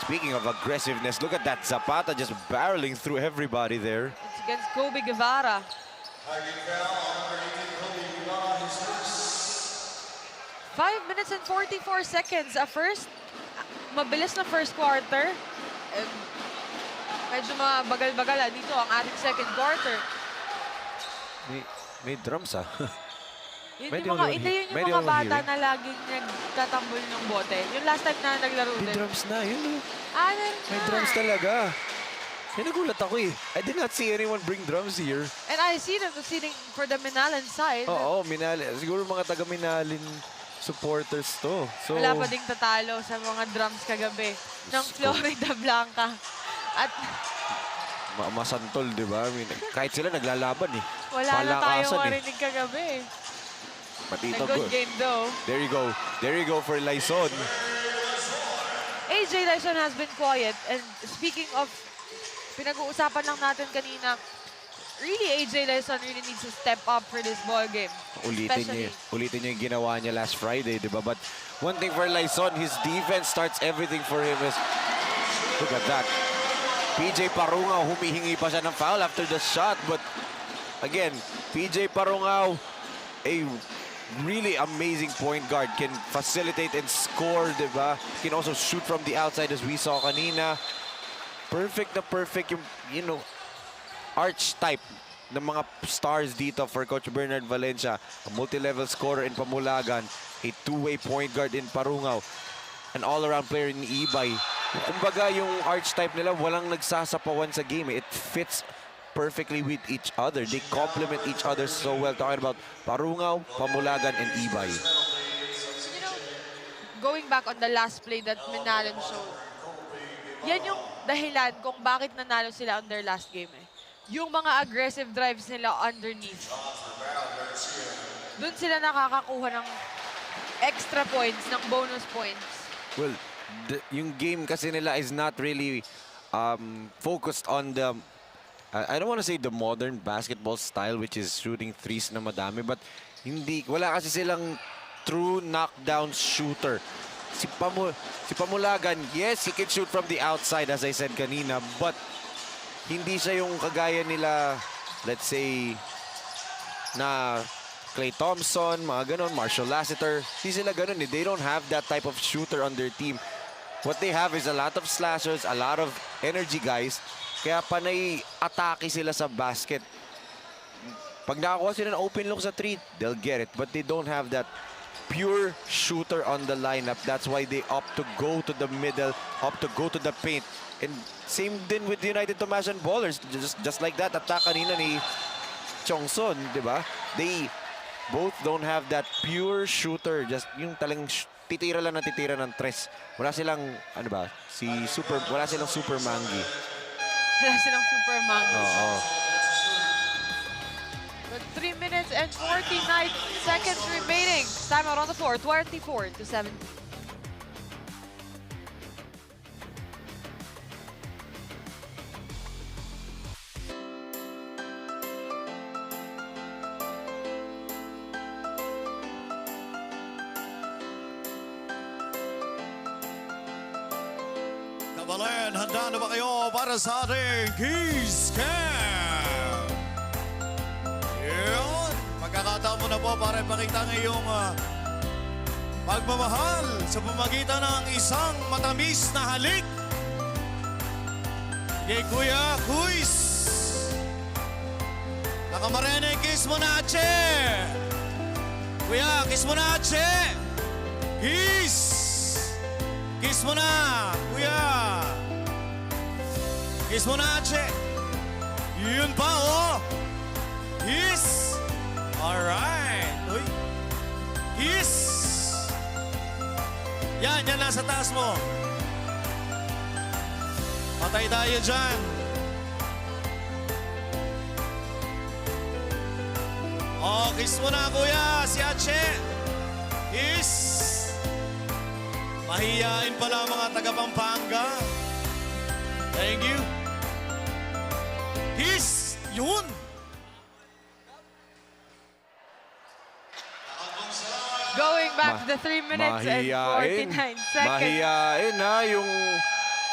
Speaking of aggressiveness, look at that. Zapata just barreling through everybody there. It's against Kobe Guevara. 5 minutes and 44 seconds. Mabilis na first quarter. And medyo mabagal-bagal dito ang ating second quarter. May drums ah. Hindi yung mga bata na laging nagtatambol ng bote. Yung last time na naglaro May din. drums na, yun oh. May Na. drums talaga. Kaya nagulat ako eh. I did not see anyone bring drums here. And I see them sitting for the Minalan side. Oo, Minalin. Siguro mga taga Minalin supporters to. So, Wala pa ding tatalo sa mga drums kagabi ng Florida Blanca. At masantol, di ba? I mean, kahit sila naglalaban eh. wala na tayong Palakasan eh. marinig kagabi. Patito, A good game though. There you go. There you go for Laison. AJ Laison has been quiet. And speaking of, pinag-uusapan lang natin kanina, really AJ Laison really needs to step up for this ball game. Ulitin niya yung ginawa niya last Friday, di ba? But one thing for Laison, his defense starts everything for him. Look at that. PJ Parungao, humihingi pa siya ng foul after the shot. But again, PJ Parungao, a really amazing point guard, can facilitate and score, di ba? Can also shoot from the outside as we saw kanina. Perfect na perfect yung, you know, arch type ng mga stars dito for Coach Bernard Valencia. A multi-level scorer in Pamulagan, a two-way point guard in Parungao, an all-around player in Ibay. Kumbaga yung arch type nila, walang nagsasapawan sa game. It fits perfectly with each other. They complement each other so well. Talking about Parungao, Pamulagan, and Ibay. You know, going back on the last play that Minalan showed, yan yung dahilan kung bakit nanalo sila on their last game eh. Yung mga aggressive drives nila underneath. Doon sila nakakakuha ng extra points, ng bonus points. Well, yung game kasi nila is not really focused on the, I don't want to say the modern basketball style, which is shooting threes na madami, but wala kasi silang true knockdown shooter. Si Pamulagan, yes, he can shoot from the outside, as I said kanina, but hindi siya yung kagaya nila, let's say, na Klay Thompson, mga ganon, Marshall Lassiter. Hindi sila ganon eh. They don't have that type of shooter on their team. What they have is a lot of slashers, a lot of energy guys. Kaya panay atake sila sa basket. Pag nakakuha sila ng open look sa 3, they'll get it. But they don't have that pure shooter on the lineup. That's why they opt to go to the middle, opt to go to the paint. And same din with the United Tomasian Ballers. Just like that, attack kanina ni Chongson, di ba? They both don't have that pure shooter. Just yung talagang titira lang ng titira ng tres. Wala silang, ano ba, wala silang super mangi. Wala silang super mango. Oo. With 3 minutes and 49 seconds remaining. Time out on the floor, 24-17. Kabalen, handa na ba kayo para sa ating Kiss Cam? Yun. Pagkakataon mo na po para ipakita ang iyong pagmamahal sa pamagitan ng isang matamis na halik. Kay Kuya Kuis. Nakamarene, kiss mo na, Che. Kuya, kiss mo na, Che. Kiss. Kiss mo na, Kuya. Kiss mo na, Che. Yun pa, oh. Kiss. Alright. Uy. Kiss. Yan nasa taas mo. Patay tayo dyan. Oh, kiss mo na, Kuya. Si Ache. Kiss. Mahiyain pala mga taga-Pampanga. Thank you. Kiss. Yun. Going back to the 3 minutes and 49 seconds. Mahiyain ha, yung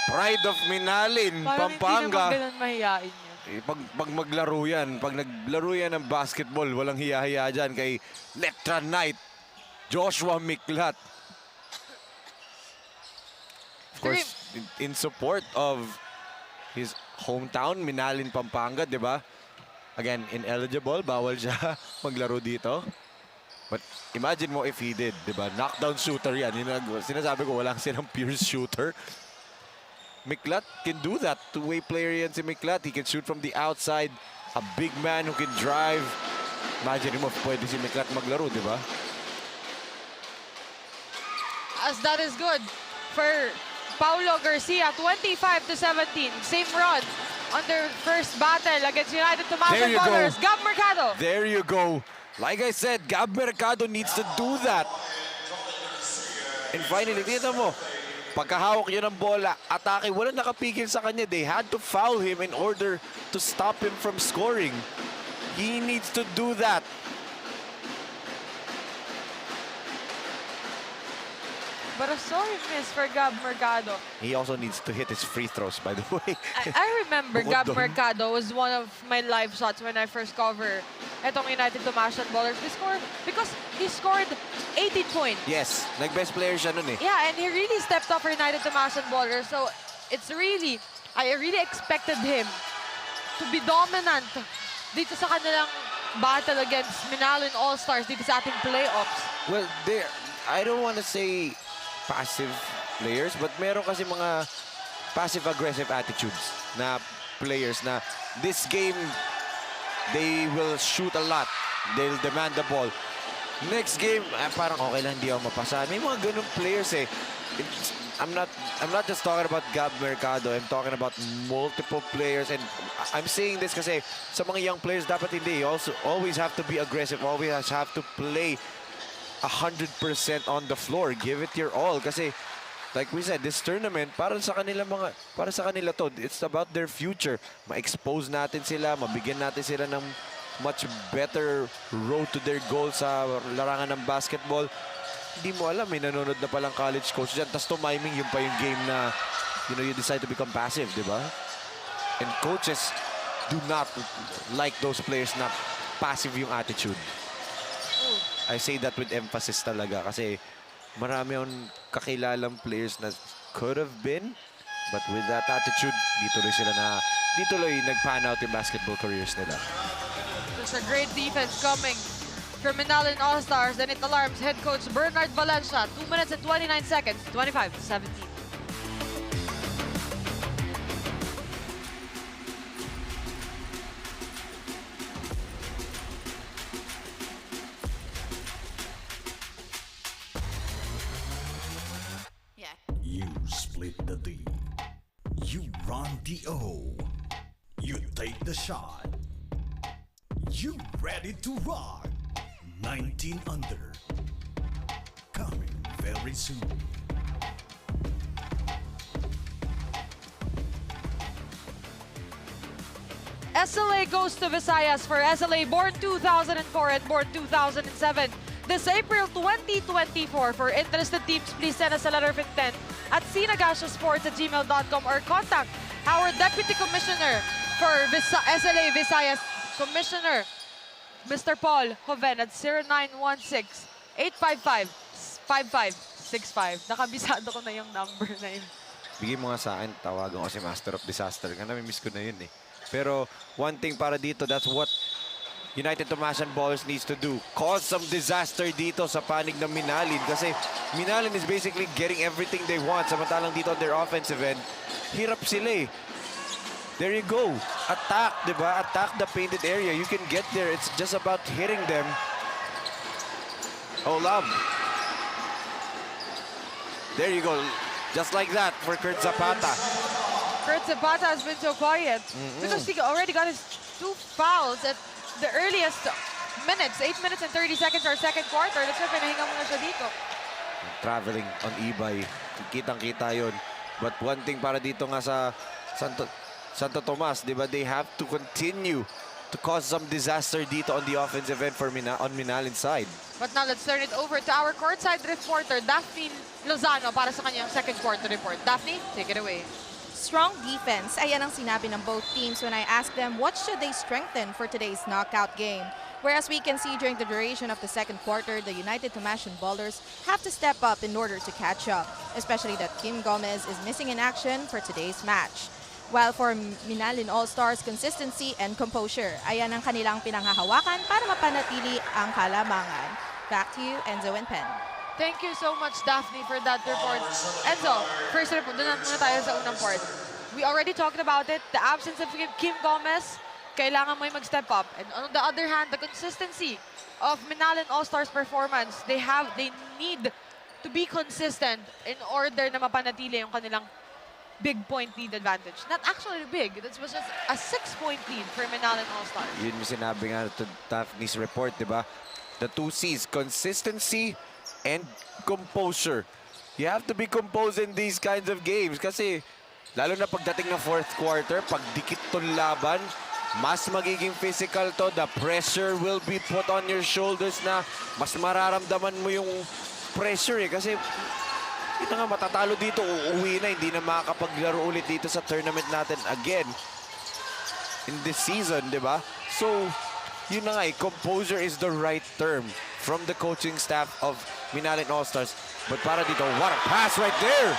pride of Minalin, Parang Pampanga. hindi naman ganun mahiyain yun. Pag maglaro yan, pag naglaro yan ng basketball, walang hiya-hiya dyan kay Lectra Knight, Joshua Miklat. Of course, in support of his hometown, Minalin, Pampanga, di ba? Again, ineligible, bawal siya maglaro dito. But imagine mo if he did, di ba? Knockdown shooter yan. Sinasabi ko, walang silang pure shooter. Miklat can do that. Two-way player yan si Miklat. He can shoot from the outside. A big man who can drive. Imagine mo, pwede si Miklat maglaro, di ba? As that is good for Paulo Garcia, 25-17. Same run on their first battle against United Tomasian Ballers. Gab Mercado. There you go. Like I said, Gab Mercado needs to do that. And finally, dito mo, pagkahawak niya ng bola, atake, walang nakapigil sa kanya. They had to foul him in order to stop him from scoring. He needs to do that. But a sorry miss for Gab Mercado. He also needs to hit his free throws, by the way. I remember Bukod Gab doon. Mercado was one of my live shots when I first cover etong United Tomasian Ballers. Because he scored 18 points. Yes, nag-best player siya nun eh. Yeah, and he really stepped up for United Tomasian Ballers. So it's really, I really expected him to be dominant dito sa kanilang battle against Minalin All-Stars dito sa ating playoffs. Well, I don't want to say passive players, but meron kasi mga passive-aggressive attitudes na players na this game, they will shoot a lot. They'll demand the ball. Next game, parang okay lang, hindi ako mapasa. May mga ganun players eh. I'm not just talking about Gab Mercado. I'm talking about multiple players. And I'm saying this kasi sa mga young players, dapat hindi. You also always have to be aggressive. Always have to play 100% on the floor. Give it your all. Kasi, like we said, this tournament, para sa kanila to, it's about their future. Ma-expose natin sila, mabigyan natin sila ng much better road to their goals sa larangan ng basketball. Hindi mo alam, may nanonood na palang college coach dyan. Tapos tumiming, yun pa yung game na, you decide to become passive, di ba? And coaches do not like those players na passive yung attitude. I say that with emphasis talaga kasi marami akong kakilalang players na could have been, but with that attitude, di tuloy nag-pan out yung basketball careers nila. There's a great defense coming from Minalin All-Stars, and it alarms head coach Bernard Valencia. 2 minutes and 29 seconds, 25-17. Yeah. You split the D. You run the O. You take the shot. You ready to rock. 19 under. Coming very soon. SLA goes to Visayas for SLA born 2004 and born 2007. This April 2024. For interested teams, please send us a letter of intent at sinagashasports@gmail.com or contact our Deputy Commissioner for SLA Visayas, Commissioner Mr. Paul Joven at 0916-855-5565. Nakabisado ko na yung number na yun. Bigay mo nga sa akin, tawagan ko si Master of Disaster. Nami-miss ko na yun eh. Pero one thing para dito, that's what United Tomasian Ballers needs to do. Cause some disaster dito sa panig ng Minalin kasi Minalin is basically getting everything they want. Samantalang dito on their offensive end, hirap sila eh. There you go. Attack, di ba? Attack the painted area. You can get there. It's just about hitting them. Olam. There you go. Just like that for Kurt Zapata. Kurt Zapata has been so quiet because he already got his 2 fouls at the earliest minutes, 8 minutes and 30 seconds or second quarter. That's why pinahinga muna siya dito. Traveling on e-bike. Kitang-kita yun. But one thing para dito nga sa Santo Tomas, di ba? They have to continue to cause some disaster dito on the offensive end for on Minalin side. But now let's turn it over to our courtside reporter, Daphne Lozano, para sa kanyang second quarter report. Daphne, take it away. Strong defense, ayan ang sinabi ng both teams when I asked them what should they strengthen for today's knockout game. Whereas we can see during the duration of the second quarter, the United Tomasian Ballers have to step up in order to catch up, especially that Kim Gomez is missing in action for today's match. While for Minalin All-Stars, consistency and composure, ayan ang kanilang pinanghahawakan para mapanatili ang kalamangan. Back to you, Enzo and Pen. Thank you so much, Daphne, for that report. Enzo, first report, doon muna tayo sa unang part. We already talked about it, the absence of Kim Gomez, kailangan mo yung mag-step up. And on the other hand, the consistency of Minalin All-Stars performance, they need to be consistent in order na mapanatili yung kanilang big point lead advantage. Not actually big, that was just a 6-point lead for Minalin All-Stars. Yun yung sinabi nga to Daphne's report, di ba? The 2 C's, consistency and composure. You have to be composed in these kinds of games kasi lalo na pagdating ng fourth quarter, pag dikit tong laban, mas magiging physical to. The pressure will be put on your shoulders na mas mararamdaman mo yung pressure eh. Kasi yun na nga, matatalo dito, uuwi na, hindi na makakapaglaro ulit dito sa tournament natin again in this season, di ba? So, yun na nga, composure is the right term from the coaching staff of Minalin All-Stars. But para dito, what a pass right there!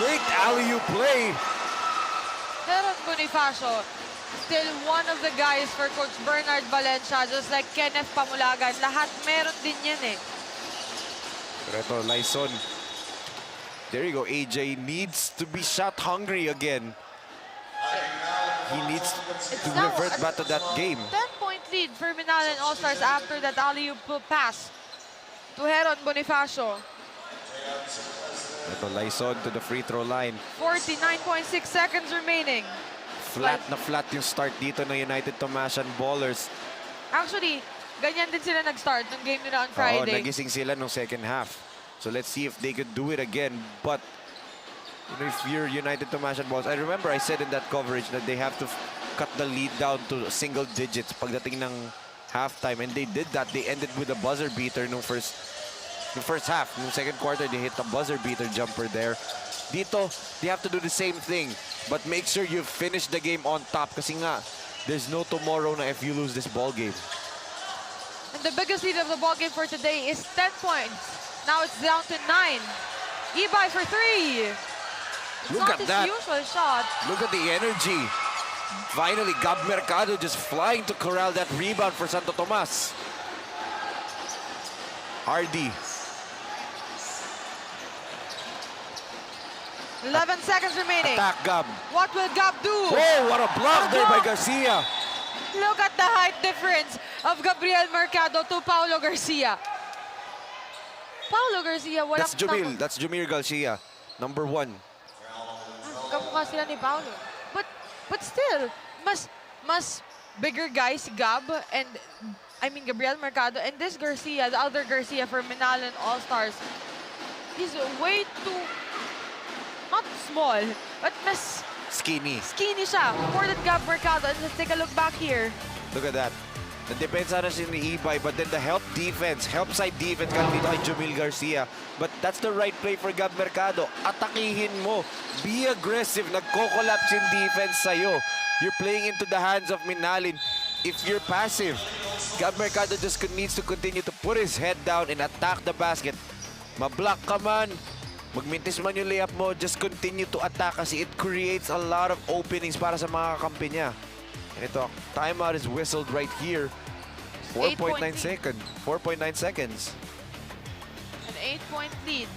Great alley-oop play! Heron Bonifacio, still one of the guys for Coach Bernard Valencia, just like Kenneth Pamulagan. Lahat meron din yan eh. Reto Lyson. There you go, AJ needs to be shot hungry again. He needs to now revert back to that game. 10-point lead for Minalin All-Stars after that alley-oop pass to Heron Bonifacio. Reto Lyson to the free throw line. 49.6 seconds remaining. Flat na flat yung start dito ng United Tomasian Ballers. Actually, ganyan din sila nag-start ng game nila on Oo, Friday. nagising sila nung second half. So let's see if they could do it again. But you know, if you're United Tomasian Ballers, I remember I said in that coverage that they have to cut the lead down to single digits pagdating ng halftime. And they did that. They ended with a buzzer beater nung first half. Nung second quarter, they hit a buzzer beater jumper there. Dito, they have to do the same thing. But make sure you finish the game on top. Kasi nga, there's no tomorrow na if you lose this ball game. And the biggest lead of the ball game for today is 10 points. Now it's down to 9. Ibay for 3. It's Look not at his that. usual shot. Look at the energy. Finally, Gab Mercado just flying to corral that rebound for Santo Tomas. RD. 11 seconds remaining. Attack Gab. What will Gab do? Oh, what a block there by block. Garcia. Look at the height difference of Gabriel Mercado to Paulo Garcia. Paulo Garcia, walang That's Jumil. That's Jumir Garcia. Number 1. Kamukha sila ni Paulo. But still, mas bigger guy si Gab and Gabriel Mercado, and this Garcia, the other Garcia for Minalin All-Stars, he's way too, not small, but mas Skinny. skinny siya more than Gab Mercado. And let's take a look back here. Look at that. Nadepensa na si Ibay, but then the help side defense galing dito kay Jumil Garcia. But that's the right play for Gab Mercado. Atakihin mo. Be aggressive. Nagko-collapse yung defense sa'yo. You're playing into the hands of Minalin. If you're passive, Gab Mercado just needs to continue to put his head down and attack the basket. Ma-block ka man, magmintis man yung layup mo, just continue to attack kasi it creates a lot of openings para sa mga kakampi niya. And ito, timeout is whistled right here. 4.9 seconds. 4.9 seconds. An 8-point lead.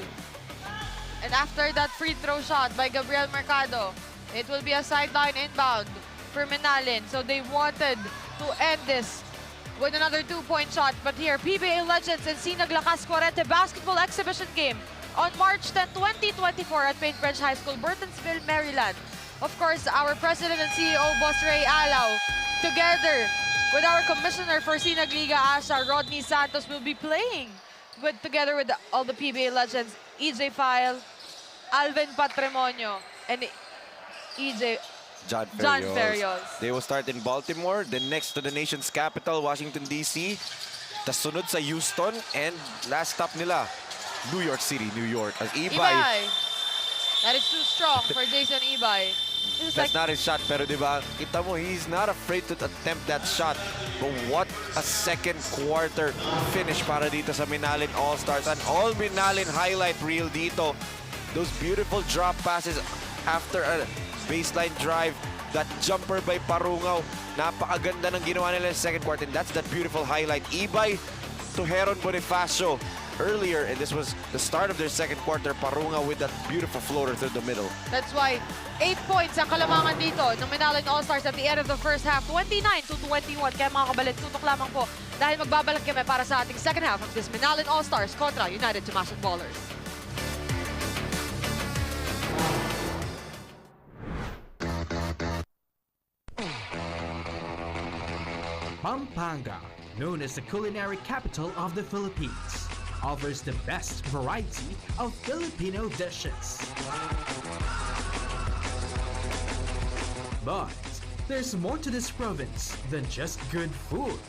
And after that free throw shot by Gabriel Mercado, it will be a sideline inbound for Minalin. So they wanted to end this with another 2-point shot. But here, PBA Legends and Sinag Lakas Cuarente basketball exhibition game on March 10, 2024 at Paintbridge High School, Burtonsville, Maryland. Of course, our President and CEO, Boss Ray Alao, together with our Commissioner for Sinag Liga Asha, Rodney Santos, will be playing together with all the PBA legends, EJ File, Alvin Patrimonio, and John John Ferrios. Ferrios. They will start in Baltimore, then next to the nation's capital, Washington, D.C. Tas sunod sa Houston, and last stop nila, New York City, New York. As Ibay. That is too strong for Jason Ibay. This is That's like, not his shot, pero diba, kita mo, he's not afraid to attempt that shot. But what a second quarter finish para dito sa Minalin All-Stars. An all Minalin highlight reel dito. Those beautiful drop passes after a baseline drive. That jumper by Parungaw. Napakaganda ng ginawa nila sa second quarter. And that's that beautiful highlight. Ibay to Heron Bonifacio earlier, and this was the start of their second quarter. Parungaw with that beautiful floater through the middle. that's why 8 points ang kalamangan dito ng Minalin All-Stars at the end of the first half, 29-21. Kaya mga kabalit, tutok lamang po dahil magbabalik kami para sa ating second half of this Minalin All-Stars kontra United Tumasan Ballers. Pampanga, known as the culinary capital of the Philippines, offers the best variety of Filipino dishes. But there's more to this province than just good food.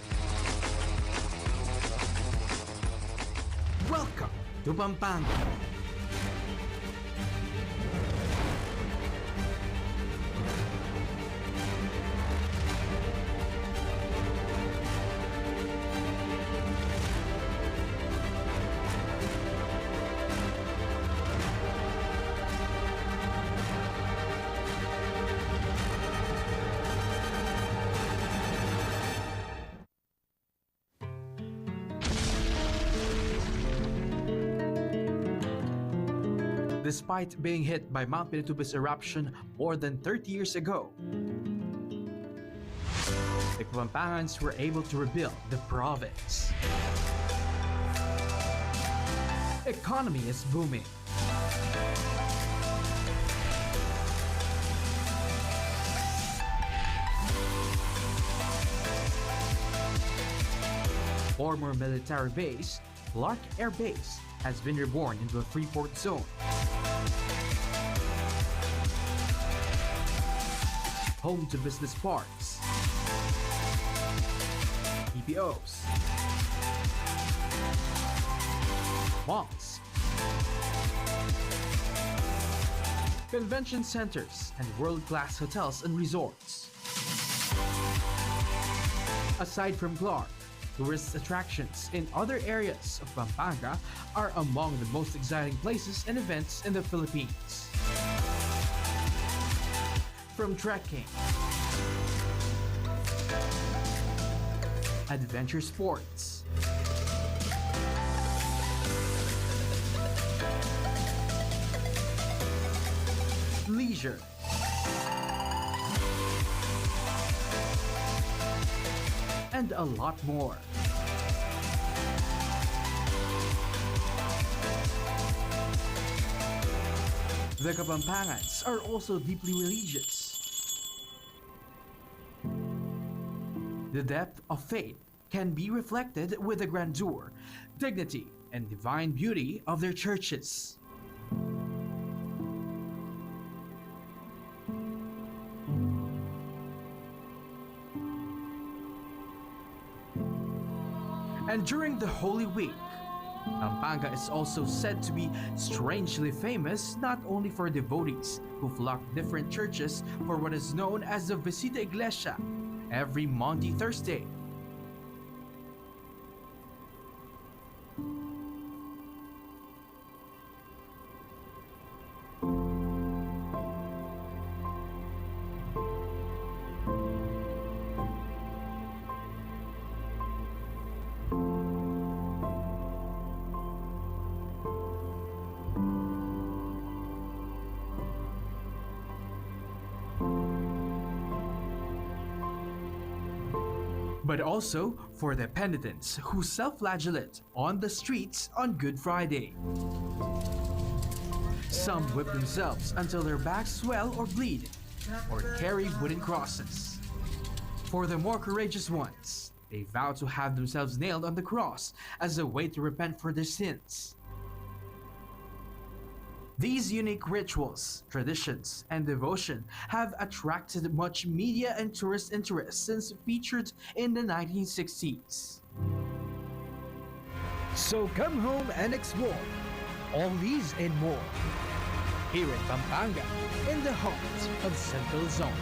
Welcome to Pampanga. Despite being hit by Mount Pinatubo's eruption more than 30 years ago, the Kapampangans were able to rebuild the province. Economy is booming. Former military base, Clark Air Base, has been reborn into a Freeport zone. Home to business parks, PPOs, malls, convention centers, and world-class hotels and resorts. Aside from Clark, Tourist attractions in other areas of Pampanga are among the most exciting places and events in the Philippines. From trekking, adventure sports, leisure, and a lot more. The Kapampangans are also deeply religious. The depth of faith can be reflected with the grandeur, dignity, and divine beauty of their churches. And during the Holy Week, Pampanga is also said to be strangely famous not only for devotees who flock different churches for what is known as the Visita Iglesia every Maundy Thursday. But also for the penitents who self-flagellate on the streets on Good Friday. Some whip themselves until their backs swell or bleed, or carry wooden crosses. For the more courageous ones, they vow to have themselves nailed on the cross as a way to repent for their sins. These unique rituals, traditions, and devotion have attracted much media and tourist interest since featured in the 1960s. So come home and explore all these and more here in Pampanga, in the heart of Central Zone.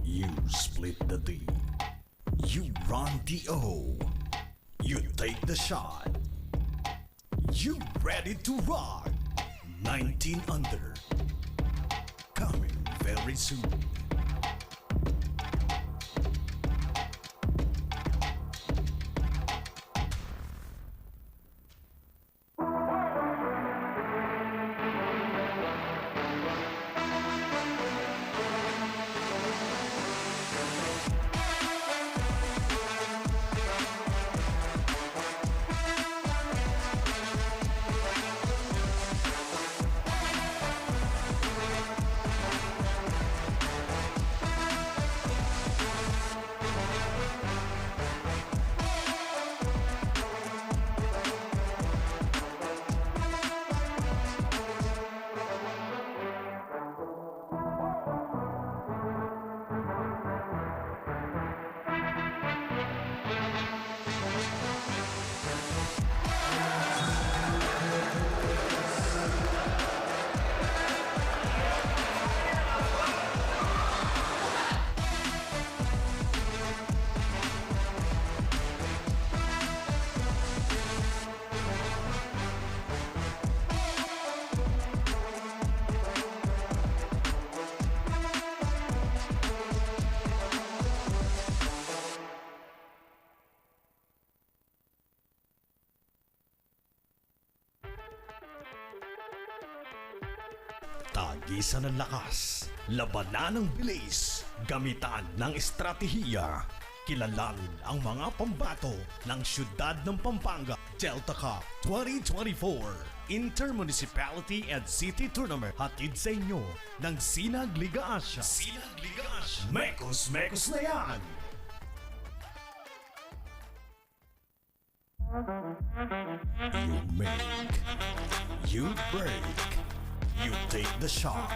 You split the D. You run the O. You take the shot. You ready to rock. 19 under. Coming very soon. Tagisan ng lakas, labanan ng bilis, gamitan ng estratehiya. Kilalanin ang mga pambato ng siyudad ng Pampanga Delta Cup 2024 Intermunicipality and City Tournament. Hatid sa inyo ng Sinag Liga Asia. Sinag Liga Asia. Mekos na yan! You make, you break, you take the shot,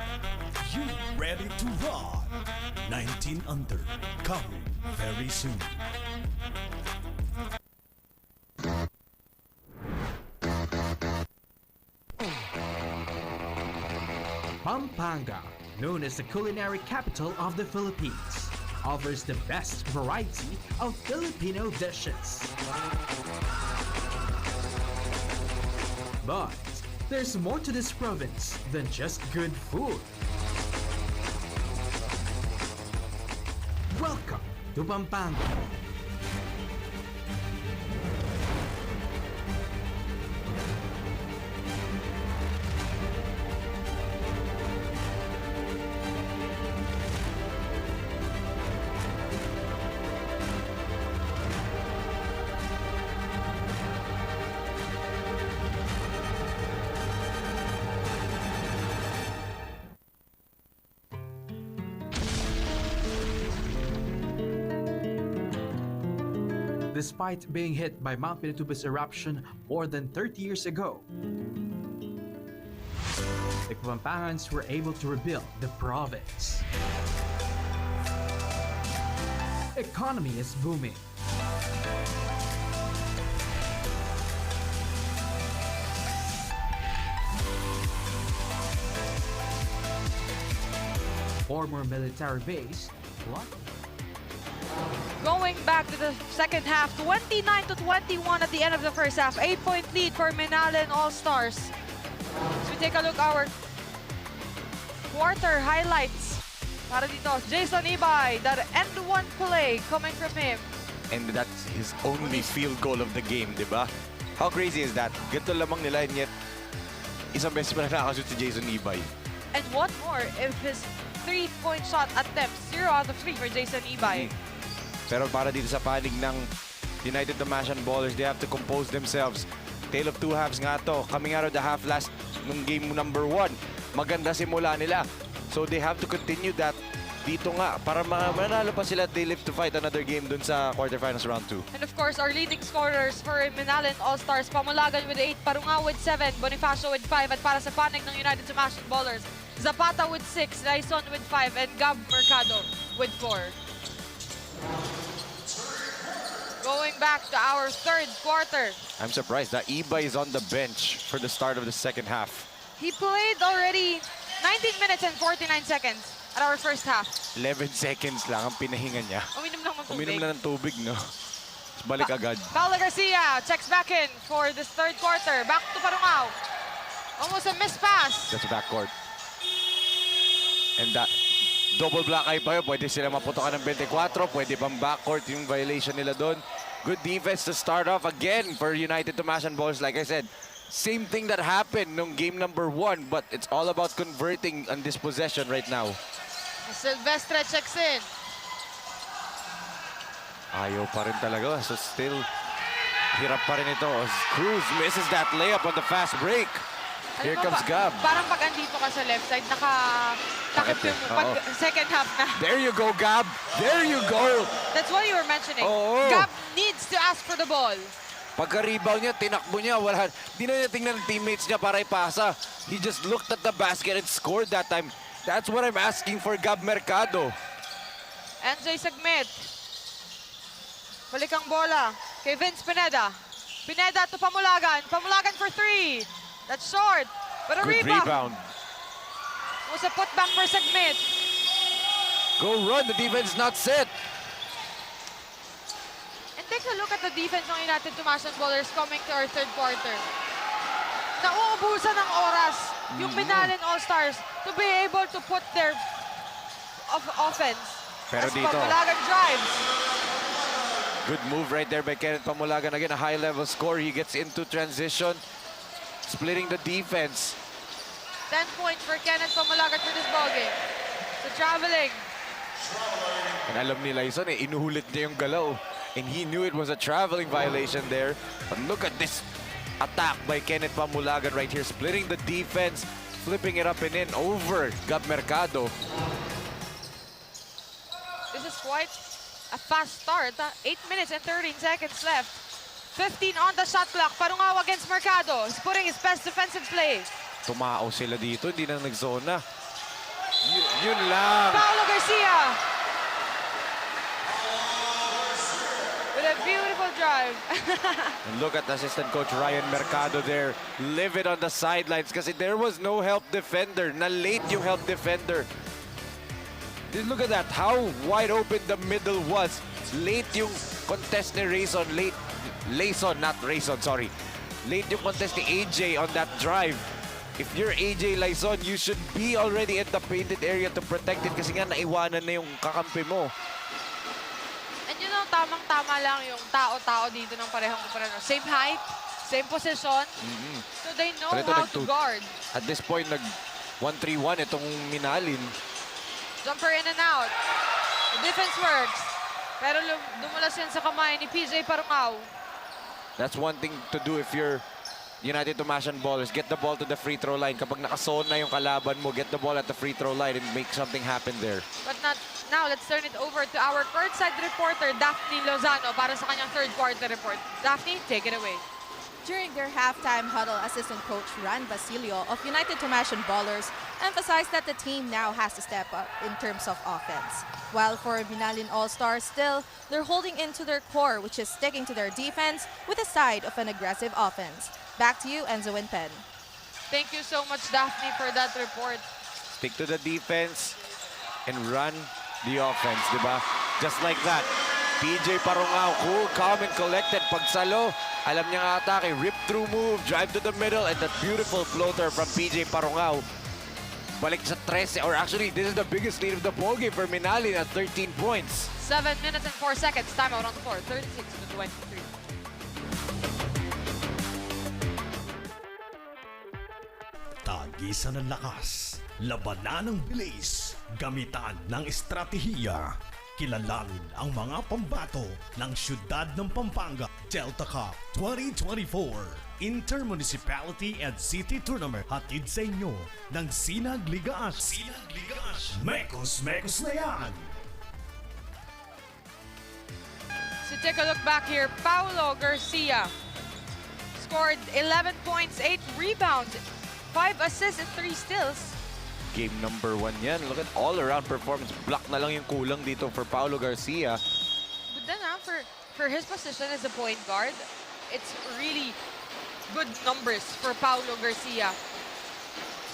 you ready to run. 19 under, coming very soon. Pampanga, known as the culinary capital of the Philippines, offers the best variety of Filipino dishes. But there's more to this province than just good food. Welcome to Pampanga. Despite being hit by Mount Pinatubo's eruption more than 30 years ago, the Kapampangans were able to rebuild the province. Economy is booming. Former military base, Going back to the second half, 29-21 at the end of the first half. 8-point lead for Minalin All-Stars. As we take a look our quarter highlights. Para dito, Jason Ibay, that end one play coming from him. And that's his only field goal of the game, di ba? How crazy is that? Ganito lamang nila and yet isang beses pa na nakashoot si Jason Ibay. And what more if his 3-point shot attempts, 0 out of 3 for Jason Ibay. Pero para dito sa panig ng United Damashan Ballers, they have to compose themselves. Tale of two halves nga to. Coming out of the half last nung game number 1. Maganda simula nila. So they have to continue that dito nga para manalo pa sila. They live to fight another game dun sa quarterfinals round 2. And of course, our leading scorers for Minalin All-Stars, Pamulagan with 8, Parunga with 7, Bonifacio with 5, at para sa panig ng United Damashan Ballers, Zapata with 6, Raison with 5, and Gab Mercado with 4. Going back to our third quarter. I'm surprised that Ibay is on the bench for the start of the second half. He played already 19 minutes and 49 seconds at our first half. 11 seconds lang ang pinahinga niya. Uminom lang ng tubig. Uminom na ng tubig, no? Tapos balik agad. Paolo Garcia checks back in for this third quarter. Back to Parungao. Almost a missed pass. That's a backcourt. And that double block ay pa yun. Pwede sila maputokan ng 24. Pwede pang backcourt yung violation nila doon. Good defense to start off again for United Damashan Ballers. Like I said, same thing that happened nung game number 1, but it's all about converting on this possession right now. Silvestre checks in. Ayaw pa rin talaga. So still, hirap pa rin ito. Cruz misses that layup on the fast break. Here comes Gab. Parang pag andito ka sa left side, takip yung pag second half na. There you go, Gab. There you go. That's what you were mentioning. Oo. Gab needs to ask for the ball. Pagka-rebound niya, tinakbo niya. Di na niya tingnan ng teammates niya para ipasa. He just looked at the basket and scored that time. That's what I'm asking for Gab Mercado. NJ Sagmit. Balik ang bola kay Vince Pineda. Pineda to Pamulagan. Pamulagan for 3. That's short. But a Good rebound. Was a putback for Sagmit. Go run. The defense is not set. And take a look at the defense ng United Damashan Ballers coming to our third quarter. Nauubusan ng oras yung Minalin All-Stars to be able to put their offense. Pero As dito, Pamulagan drives. good move right there by Kenneth Pamulagan. Again, a high-level score. He gets into transition, splitting the defense. 10 points for Kenneth Pamulagan for this ballgame. So traveling. And alam ni Lyson inuhulit niya yung galaw. And he knew it was a traveling violation there. But look at this attack by Kenneth Pamulagan right here, splitting the defense, flipping it up and in over Gab Mercado. This is quite a fast start. 8 minutes and 13 seconds left. 15 on the shot clock. Parungao against Mercado. He's putting his best defensive play. Tumao sila dito, hindi na nagzona. Yun lang. Paulo Garcia. With a beautiful drive. And look at assistant coach Ryan Mercado there, livid on the sidelines kasi there was no help defender. Na late yung help defender. Look at that, how wide open the middle was. Late yung contest ni Rayson, not Rayson, sorry. Late yung contest ni AJ on that drive. If you're AJ Lyson, you should be already at the painted area to protect it kasi nga naiwanan na yung kakampi mo. And you know, tamang-tama lang yung tao-tao dito ng parehong kumpara. Same height, same position. So they know Pero ito how to guard. At this point, nag 1-3-1 itong Minalin. Jumper in and out. The defense works. Pero dumulas yan sa kamay ni PJ Parungao. That's one thing to do if you're United Tomasan ballers. Get the ball to the free throw line. Kapag nakasone na yung kalaban mo, get the ball at the free throw line and make something happen there. But not now, let's turn it over to our courtside reporter, Daphne Lozano, para sa kanyang third quarter report. Daphne, take it away. During their halftime huddle, assistant coach Ran Basilio of United Tomasan Ballers emphasized that the team now has to step up in terms of offense. While for Minalin All-Stars, still, they're holding into their core, which is sticking to their defense with a side of an aggressive offense. Back to you, Enzo and Pen. Thank you so much, Daphne, for that report. Stick to the defense and run the offense, di ba? Just like that. PJ Parungao, cool, calm, and collected. Pagsalo, alam niya nga atake. Rip-through move, drive to the middle, and that beautiful floater from PJ Parungao. Balik sa 13, or actually, this is the biggest lead of the ballgame for Minalin at 13 points. 7 minutes and 4 seconds. Timeout on the floor. 36-23. Tagisan ng lakas, labanan ng bilis, gamitan ng estratehiya. Kilalanin ang mga pambato ng siyudad ng Pampanga Delta Cup 2024 Intermunicipality and City Tournament. Hatid sa inyo ng Sinag Ligaas. Mekos na yan! So take a look back here. Paulo Garcia scored 11 points, 8 rebounds, 5 assists, and 3 steals. Game number 1 yan. Look at all-around performance. Block na lang yung kulang dito for Paulo Garcia. But then for his position as a point guard, it's really good numbers for Paulo Garcia.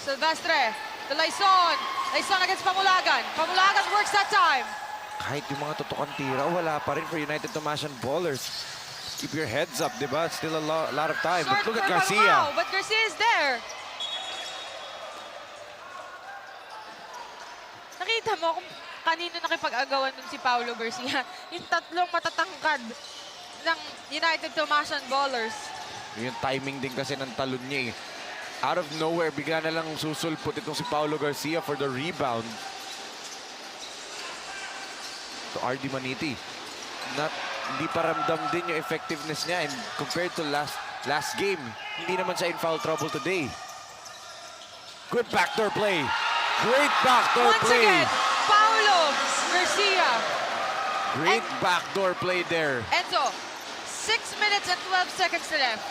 Silvestre, the Lyson against Pamulagan. Pamulagan works that time. Kahit yung mga tutukan tira, wala pa rin for United Tomasan ballers. Keep your heads up, di ba? Still a lot of time. Short But look at for Garcia. Parungao, but Garcia is there. Nakita mo kung kanino nakipag-agawan nun si Paulo Garcia. Yung tatlong matatangkad ng United Tomasan ballers. Yung timing din kasi ng talon niya eh. Out of nowhere, bigla na lang susulpot itong si Paulo Garcia for the rebound. So RD Maniti, hindi pa ramdam din yung effectiveness niya, and compared to last game, hindi naman siya in foul trouble today. Good backdoor play. Great backdoor Once play. again, Paulo Garcia. Great backdoor play there. Enzo, 6 minutes and 12 seconds left.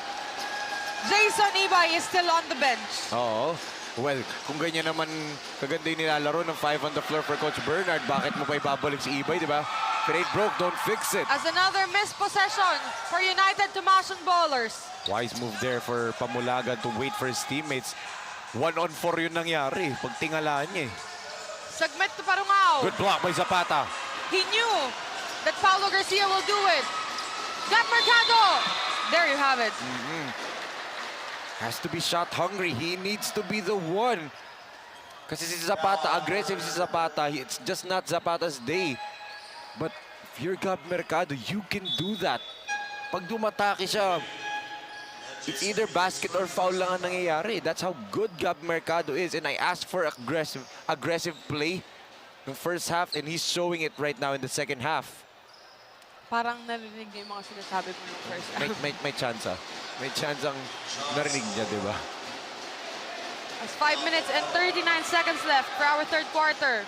Jason Ibay is still on the bench. Oo. Well, kung ganyan naman kaganda yung nilalaro ng 5 on the floor for Coach Bernard, bakit mo pa ibabalik si Ibay, di ba? If it ain't broke, don't fix it. As another missed possession for United Tomasan ballers. Wise move there for Pamulagan to wait for his teammates. 1-on-4 yun nangyari. Pagtingalaan niya eh. Segment to Parungao. Good block by Zapata. He knew that Paulo Garcia will do it. Gab Mercado. There you have it. Has to be shot hungry. He needs to be the one. Kasi si Zapata, aggressive si Zapata. It's just not Zapata's day. But if you're Gab Mercado, you can do that. Pag dumatake siya, it's either basket or foul lang ang nangyayari. That's how good Gab Mercado is. And I asked for aggressive play in the first half, and he's showing it right now in the second half. Parang narinig niya yung mga sinasabi mo yung first half. May chance, ah. May chance ang narinig niya, di ba? There's 5 minutes and 39 seconds left for our third quarter.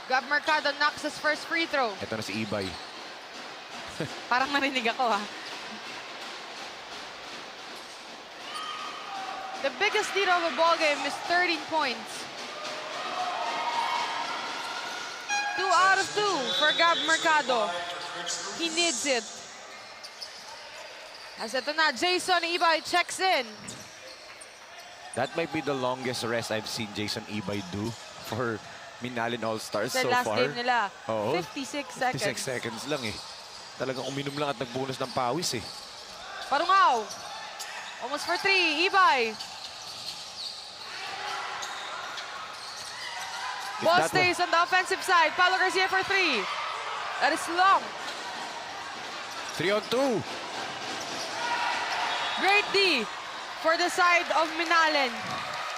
Gab Mercado knocks his first free throw. Ito na si Ibay. Parang narinig ako, ha? The biggest lead of the ball game is 13 points. 2 out of 2 for Gab Mercado. He needs it. As ito na, Jason Ibay checks in. That might be the longest rest I've seen Jason Ibay do for Minalin All-Stars Sa so last far. game nila, Oo. 56 seconds. 56 seconds lang eh. Talagang uminom lang at nagbunus ng pawis eh. Parungaw. Almost for 3. Ibay. Ball that stays on the offensive side. Paulo Garcia for 3. That is long. 3-on-2. Great D for the side of Minalin.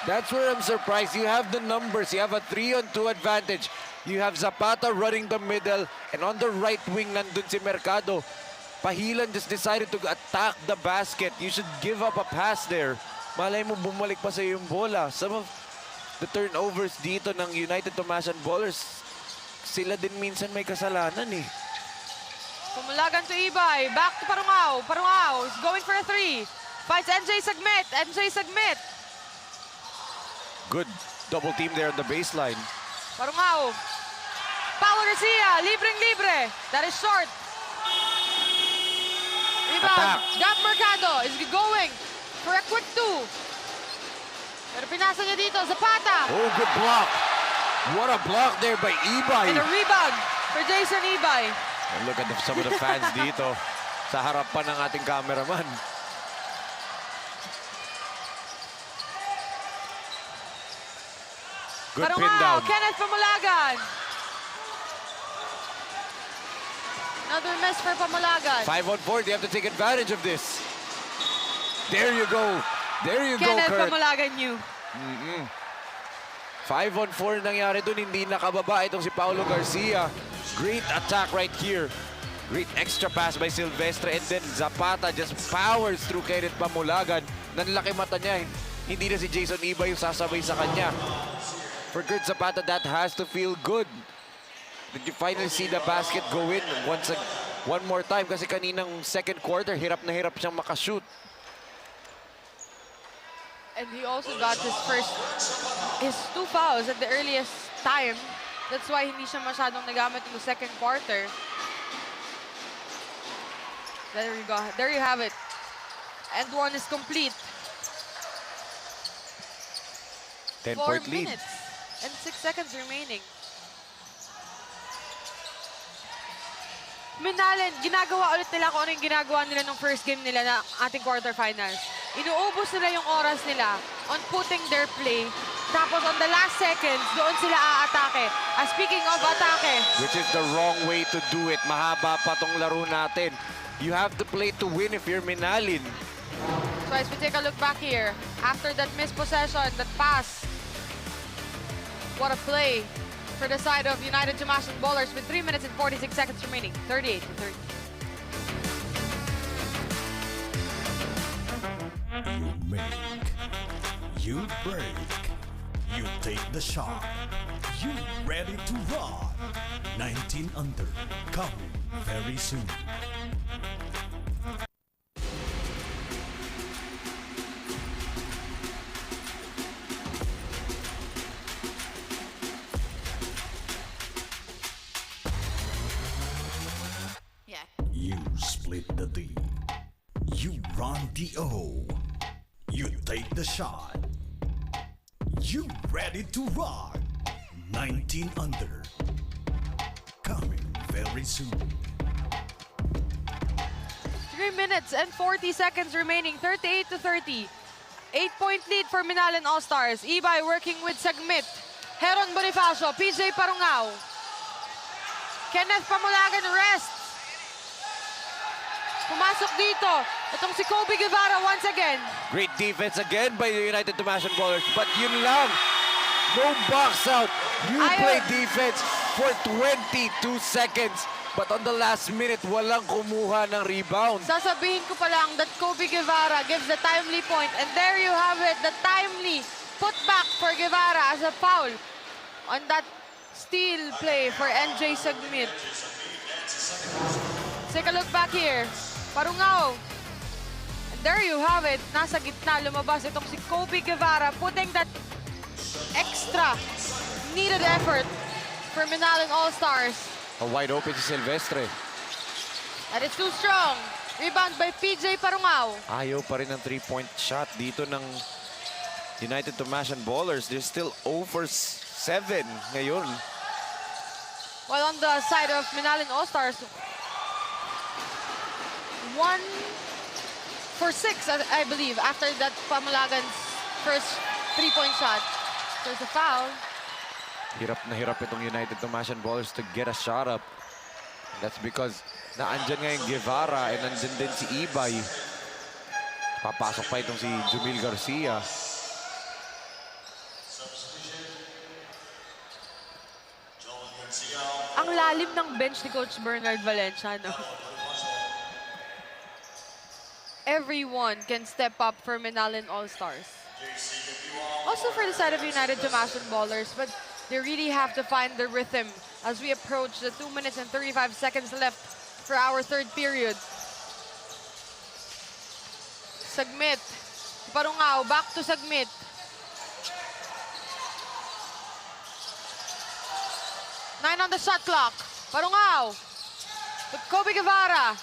That's where I'm surprised. You have the numbers. You have a 3-on-2 advantage. You have Zapata running the middle, and on the right wing, nandun si Mercado. Pahilan just decided to attack the basket. You should give up a pass there. Malay mo, bumalik pa sa yung bola. Some of the turnovers dito ng United Tomasian Ballers, sila din minsan may kasalanan eh. Pumulagan to Ibay. Back to Parungaw. Parungaw is going for a 3. Fights NJ Sagmit. NJ Sagmit. Good double team there on the baseline. Parungaw. Paulo Garcia. Libreng-libre. That is short. Rebound. Attack. Gab Mercado is going for a quick 2. Pero pinasa niya dito. Zapata. Oh, good block. What a block there by Ibay. And a rebound for Jason Ibay. And look at some of the fans dito sa harapan ng ating cameraman. Good pin Parungaw. down. Kenneth Pamulagan. Another miss for Pamulagan. 5-on-4, they have to take advantage of this. There you go. There you Kenneth go, Kurt. Pamulagan new. 5-on-4 nangyari dun, hindi nakababa itong si Paulo Garcia. Great attack right here. Great extra pass by Silvestre, and then Zapata just powers through Kenneth Pamulagan. Nanlaki mata niya. Hindi na si Jason Ibay yung sasabay sa kanya. For Kurt Zapata, that has to feel good. Did you finally see the basket go in one more time? Kasi kaninang second quarter, hirap na hirap siyang makashoot. And he also got his 2 fouls at the earliest time. That's why hindi siya masyadong nagamit in the second quarter. There you go. There you have it. And 1 is complete. 10-point 4 lead. minutes and 6 seconds remaining. Minalin, ginagawa ulit nila kung ano yung ginagawa nila nung first game nila na ating quarterfinals. Inuubos nila yung oras nila on putting their play. Tapos on the last seconds, doon sila aatake. Speaking of atake, Which is the wrong way to do it. Mahaba pa tong laro natin. You have to play to win if you're Minalin. so as we take a look back here, after that missed possession, that pass, what a play for the side of United Tomasian Ballers with 3 minutes and 46 seconds remaining. 38-30. You make, you break, you take the shot, you ready to rock. 19 under, coming very soon. Yeah. You split the D. You run the O. You take the shot. You ready to rock. 19 under. Coming very soon. 3 minutes and 40 seconds remaining. 38-30. 8-point lead for Minalin All-Stars. Ibay working with Sagmit. Heron Bonifacio. PJ Parungao. Kenneth Pamulagan rests. Pumasok dito. Itong si Kobe Guevara once again. Great defense again by the United Tomasan Ballers. But yun lang. No box out. You Ayaw. play defense for 22 seconds. But on the last minute, walang kumuha ng rebound. Sasabihin ko pa lang that Kobe Guevara gives the timely point. And there you have it, the timely putback for Guevara as a foul on that steal play for NJ Sagmit. Take a look back here. Parungaw. And there you have it. Nasa gitna, lumabas itong si Kobe Guevara, putting that extra needed effort for Minalin All-Stars. A wide open si Silvestre. That is too strong. Rebound by PJ Parungaw. Ayaw pa rin ng 3-point shot dito ng United Tomasan Ballers. They're still over 7 ngayon. While on the side of Minalin All-Stars, 1 for 6, I believe, after that Pamalagan's first 3-point shot. There's a foul. Hirap na hirap itong United Tomasan Ballers to get a shot up. That's because naandyan nga yung Guevara and nandyan din si Ibay. Papasok pa itong si Jumil Garcia. Ang lalim ng bench ni Coach Bernard Valencia, no? Everyone can step up for Minalin All-Stars. Also for the side of United Tomasan Ballers, but they really have to find the rhythm as we approach the 2 minutes and 35 seconds left for our third period. Sagmit. Parungaw, back to Sagmit. Nine on the shot clock. Parungaw. To Kobe Guevara.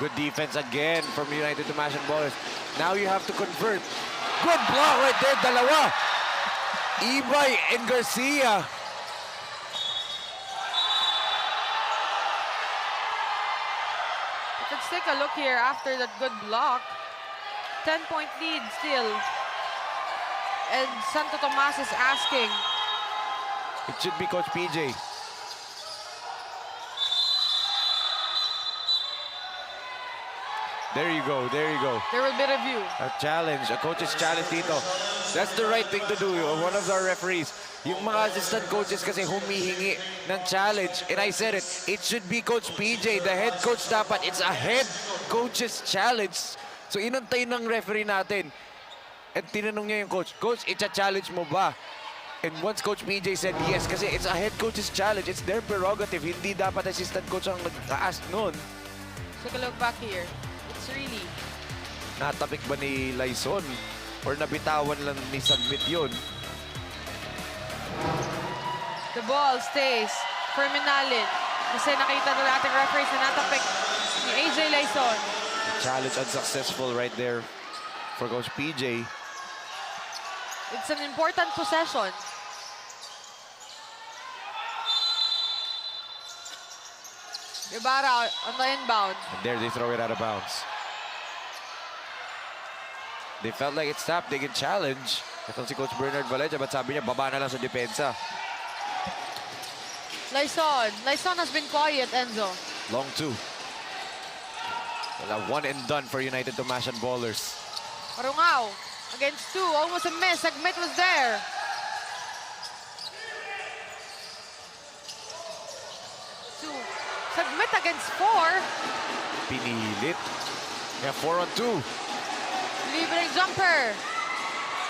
Good defense again from United Tomasan Ballers. Now you have to convert. Good block right there, dalawa. Ibay and Garcia. Let's take a look here after that good block. 10-point lead still. And Santo Tomas is asking. It should be Coach PJ. There you go, there you go. There will be review. A challenge, a coach's challenge dito. That's the right thing to do. One of our referees, yung mga assistant coaches kasi humihingi ng challenge. And I said it, it should be Coach PJ, the head coach dapat. It's a head coach's challenge. So inantay ng referee natin. At tinanong niya yung coach, Coach, it's-a-challenge mo ba? And once Coach PJ said yes, kasi it's a head coach's challenge. It's their prerogative. Hindi dapat assistant coach ang nag-ask nun. Take a look back here. It's really Natapik ba ni Laison? Or nabitawan lang ni Sagmit yun? the ball stays for Minalin. Kasi nakita na nating referees na natapik ni AJ Laison. Challenge unsuccessful right there for Coach PJ. It's an important possession. Guevara on the inbound. And there they throw it out of bounds. They felt like it's stopped. They can challenge. Itong si Coach Bernard Valencia, but sabi niya, baba na lang sa depensa. Laison. Laison has been quiet, Enzo. Long two. Well, a one and done for United Tomasan Ballers. Parungaw against two. Almost a miss. Sagmit was there. Two. Sagmit against four. Pinilit. Yeah, 4 on 2. Libreng jumper.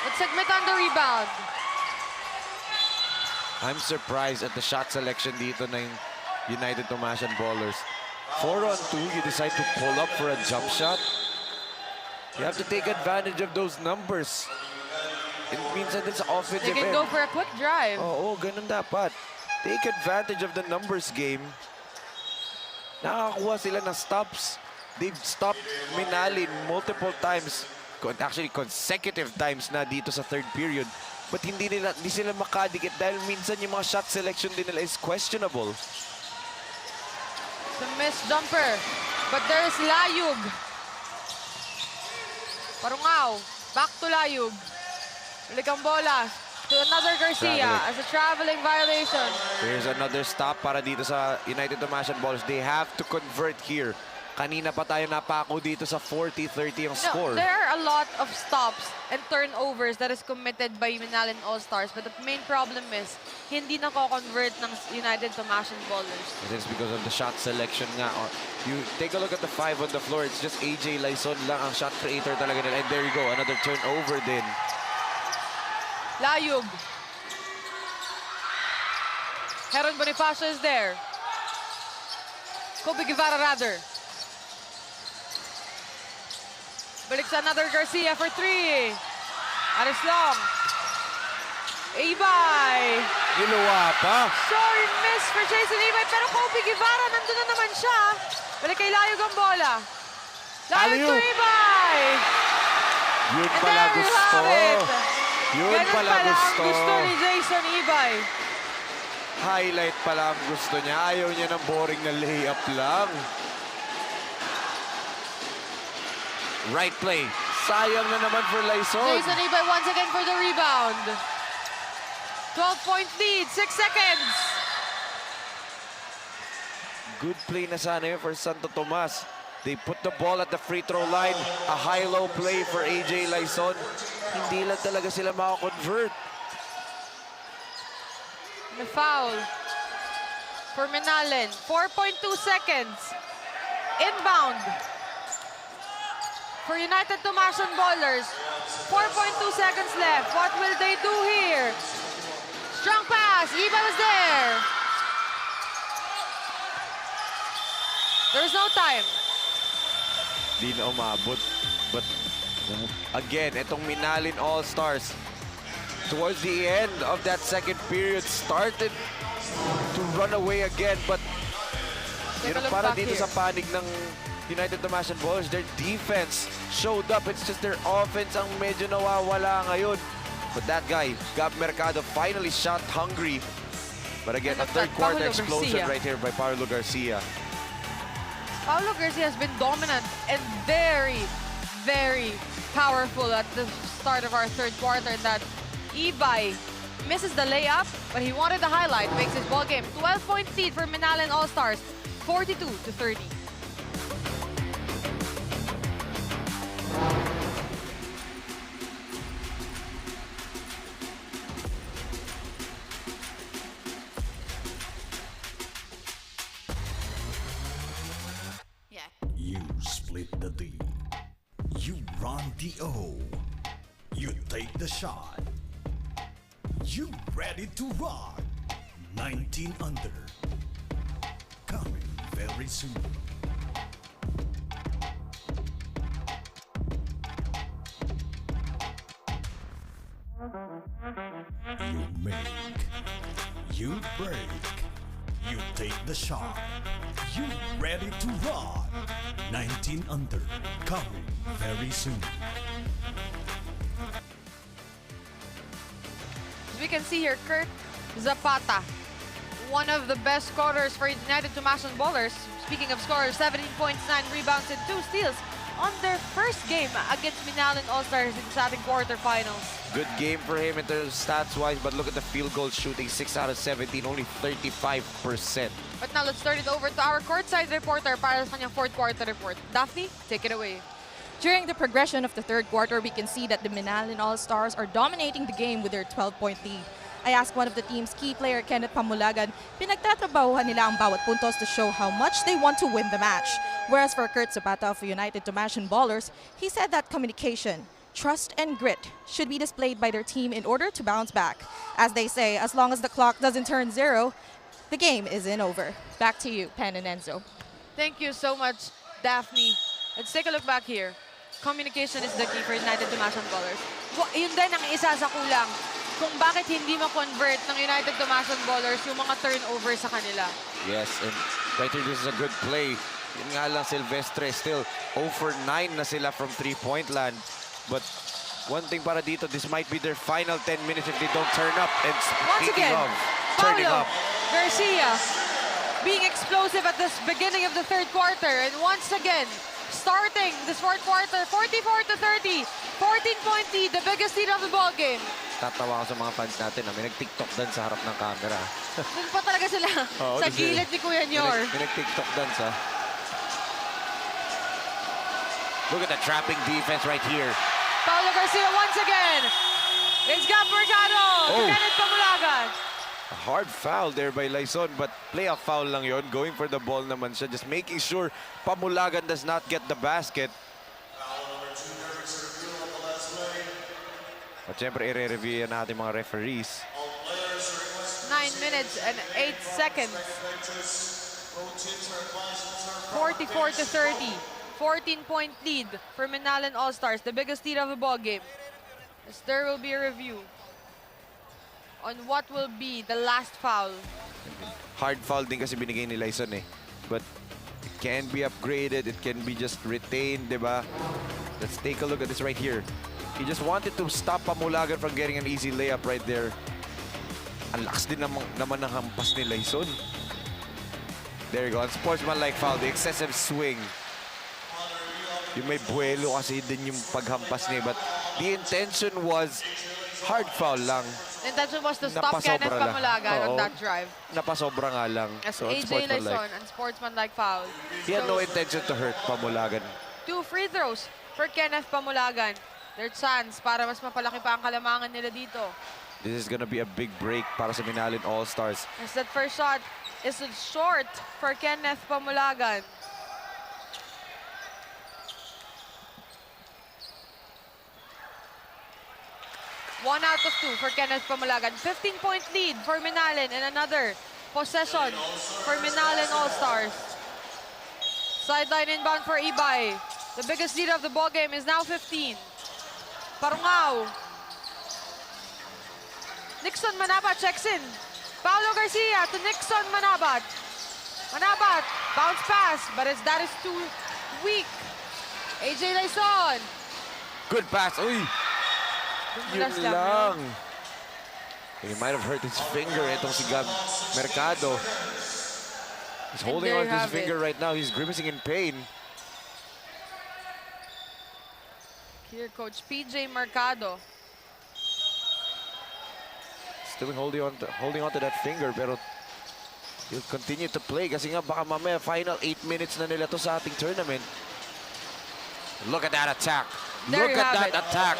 But Sagmit on the rebound. I'm surprised at the shot selection dito ng United Tomasan Ballers. 4 on 2, you decide to pull up for a jump shot. You have to take advantage of those numbers. It means that it's offensive. They can go for a quick drive. Oo, ganun dapat. Take advantage of the numbers game. Nakakakuha sila ng stops. They've stopped Minalin multiple times. Actually, consecutive times na dito sa third period. But hindi sila makadikit dahil minsan yung mga shot selection din nila is questionable. The missed jumper. But there's Layug. Parungaw. Back to Layug. Balik ang bola to another Garcia as a traveling violation. Here's another stop para dito sa United Tomasan Ballers. They have to convert here. Kanina pa tayo napako dito sa 40-30 ang No, score. there are a lot of stops and turnovers that is committed by Minalin All-Stars, but the main problem is hindi nako-convert ng United Tomasian bowlers. It is because of the shot selection nga. You take a look at the 5 on the floor. It's just AJ Laison lang ang shot creator talaga nila. And there you go, another turnover din. Layug. Heron Bonifacio is there. Kobe Guevara rather. Balik sa another Garcia for 3. Aris long. Ibay. Ginawa pa. Sorry miss for Jason Ibay. Pero Kobe Guevara, nandun na naman siya. Balik kay Layug ang bola. Layug to Alley-oop. Ibay. Yun And pala there you gusto. have it. Yun Ganun pala pala ang gusto. gusto ni Jason Ibay. Highlight pala ang gusto niya. Ayaw niya ng boring na layup lang. Right play. Sayang na naman for Laison. Jason Ibay once again for the rebound. 12-point lead, 6 seconds. Good play na sana yun for Santo Tomas. They put the ball at the free throw line. A high-low play for AJ Laison. Hindi lang talaga sila makakonvert. The foul for Minalin. 4.2 seconds. Inbound for United Tomasian bowlers. 4.2 seconds left. What will they do here? Strong pass. Ibay was there. There's no time. Di na umabot. But again, itong Minalin All-Stars, towards the end of that second period, started to run away again. But Take a look para back dito here. sa panig ng United Tomasian Bowlers, their defense showed up. It's just their offense ang medyo nawawala ngayon. But that guy, Gab Mercado, finally shot hungry. But again, a And third that quarter Paulo explosion Garcia. right here by Paulo Garcia. Paulo Garcia has been dominant and very, very powerful at the start of our third quarter. That Ibay misses the layup, but he wanted the highlight, makes his ball game. 12-point lead for Minalin All-Stars, 42-30. You split the D. You run the O. You take the shot. You ready to rock. 19 under. Coming very soon. You make. You break. You take the shot. You ready to rock. 19 under. Coming very soon. As we can see here, Kurt Zapata, one of the best scorers for United Tomasian bowlers. Speaking of scorers, 17 points, 9 rebounds, and 2 steals on their first game against Minalin All-Stars in the ating quarterfinals. Good game for him in terms of stats-wise, but look at the field goal shooting, 6 out of 17, only 35%. But now let's turn it over to our courtside reporter para sa kanyang fourth quarter report. Daphne, take it away. During the progression of the third quarter, we can see that the Minalin All-Stars are dominating the game with their 12-point lead. I asked one of the team's key player, Kenneth Pamulagan, pinagtatrabahuhan nila ang bawat puntos to show how much they want to win the match. Whereas for Kurt Zapata of United Tomasian Bowlers, he said that communication, trust, and grit should be displayed by their team in order to bounce back. As they say, as long as the clock doesn't turn 0, the game isn't over. Back to you, Pen and Enzo. Thank you so much, Daphne. Let's take a look back here. Communication is the key for United Tomasian bowlers. Yun din ang isa sa kulang kung bakit hindi ma-convert ng United Tomasian bowlers yung mga turnover sa kanila. Yes, and right here, this is a good play. Yun nga lang, Silvestre, still 0 for 9 na sila from three-point land. But one thing para dito, this might be their final 10 minutes if they don't turn up. And Once speaking again, of turning Paulo up, Garcia being explosive at the beginning of the third quarter. And once again, starting this fourth quarter, 44-30, 14-point lead, the biggest lead of the ball game. tatawa ko sa mga fans natin na may nag-TikTok dan sa harap ng camera. Doon pa talaga sila Oo, sa kasi gilid ni Kuya Nyor. May nag-TikTok dance, ha? Look at the trapping defense right here. Paulo Garcia once again. It's Gab Mercado. Oh. Kenneth Pamulagan. A hard foul there by Laison, but playoff foul lang yon. Going for the ball naman siya. Just making sure Pamulagan does not get the basket. At syempre, i-review yan natin mga referees. 9 minutes and 8 seconds. 44-30. 14-point lead for Minalan All-Stars. The biggest lead of the ball game. As there will be a review on what will be the last foul. Hard foul din kasi binigay ni Laison eh. But it can be upgraded. It can be just retained, diba? Let's take a look at this right here. He just wanted to stop Pamulagan from getting an easy layup right there. Ang lakas din naman ng hampas ni Laison. There you go. Unsportsmanlike foul. The excessive swing. Yung may buwelo kasi din yung paghampas niya. But the intention was hard foul lang. The intention was to stop Kenneth Napasobra lang. Pamulagan on Oo. that drive. Napasobra nga lang. As So, AJ Laison, unsportsmanlike. unsportsmanlike foul. He had So, no intention to hurt Pamulagan. 2 free throws for Kenneth Pamulagan. Their chance para mas mapalaki pa ang kalamangan nila dito. This is gonna be a big break para sa Minalan All-Stars. As that first shot is short for Kenneth Pamulagan. One out of 2 for Kenneth Pamulagan. 15-point lead for Minalan and another possession for Minalan All-Stars. Sideline inbound for Ibay. The biggest lead of the ball game is now 15. Parungao. Nixon Manabat checks in. Paulo Garcia to Nixon Manabat. Manabat, bounce pass, but that is too weak. AJ Laison. Good pass. Uy! Dumulas Yun lang lang. He might have hurt his finger. Itong si Gab Mercado. He's holding there on you to his have finger it. right now. He's grimacing in pain. Here, Coach PJ Mercado. Still holding on to that finger, pero he'll continue to play kasi nga baka mamaya final 8 minutes na nila to sa ating tournament. Look at that attack. There Look you at have that it. attack.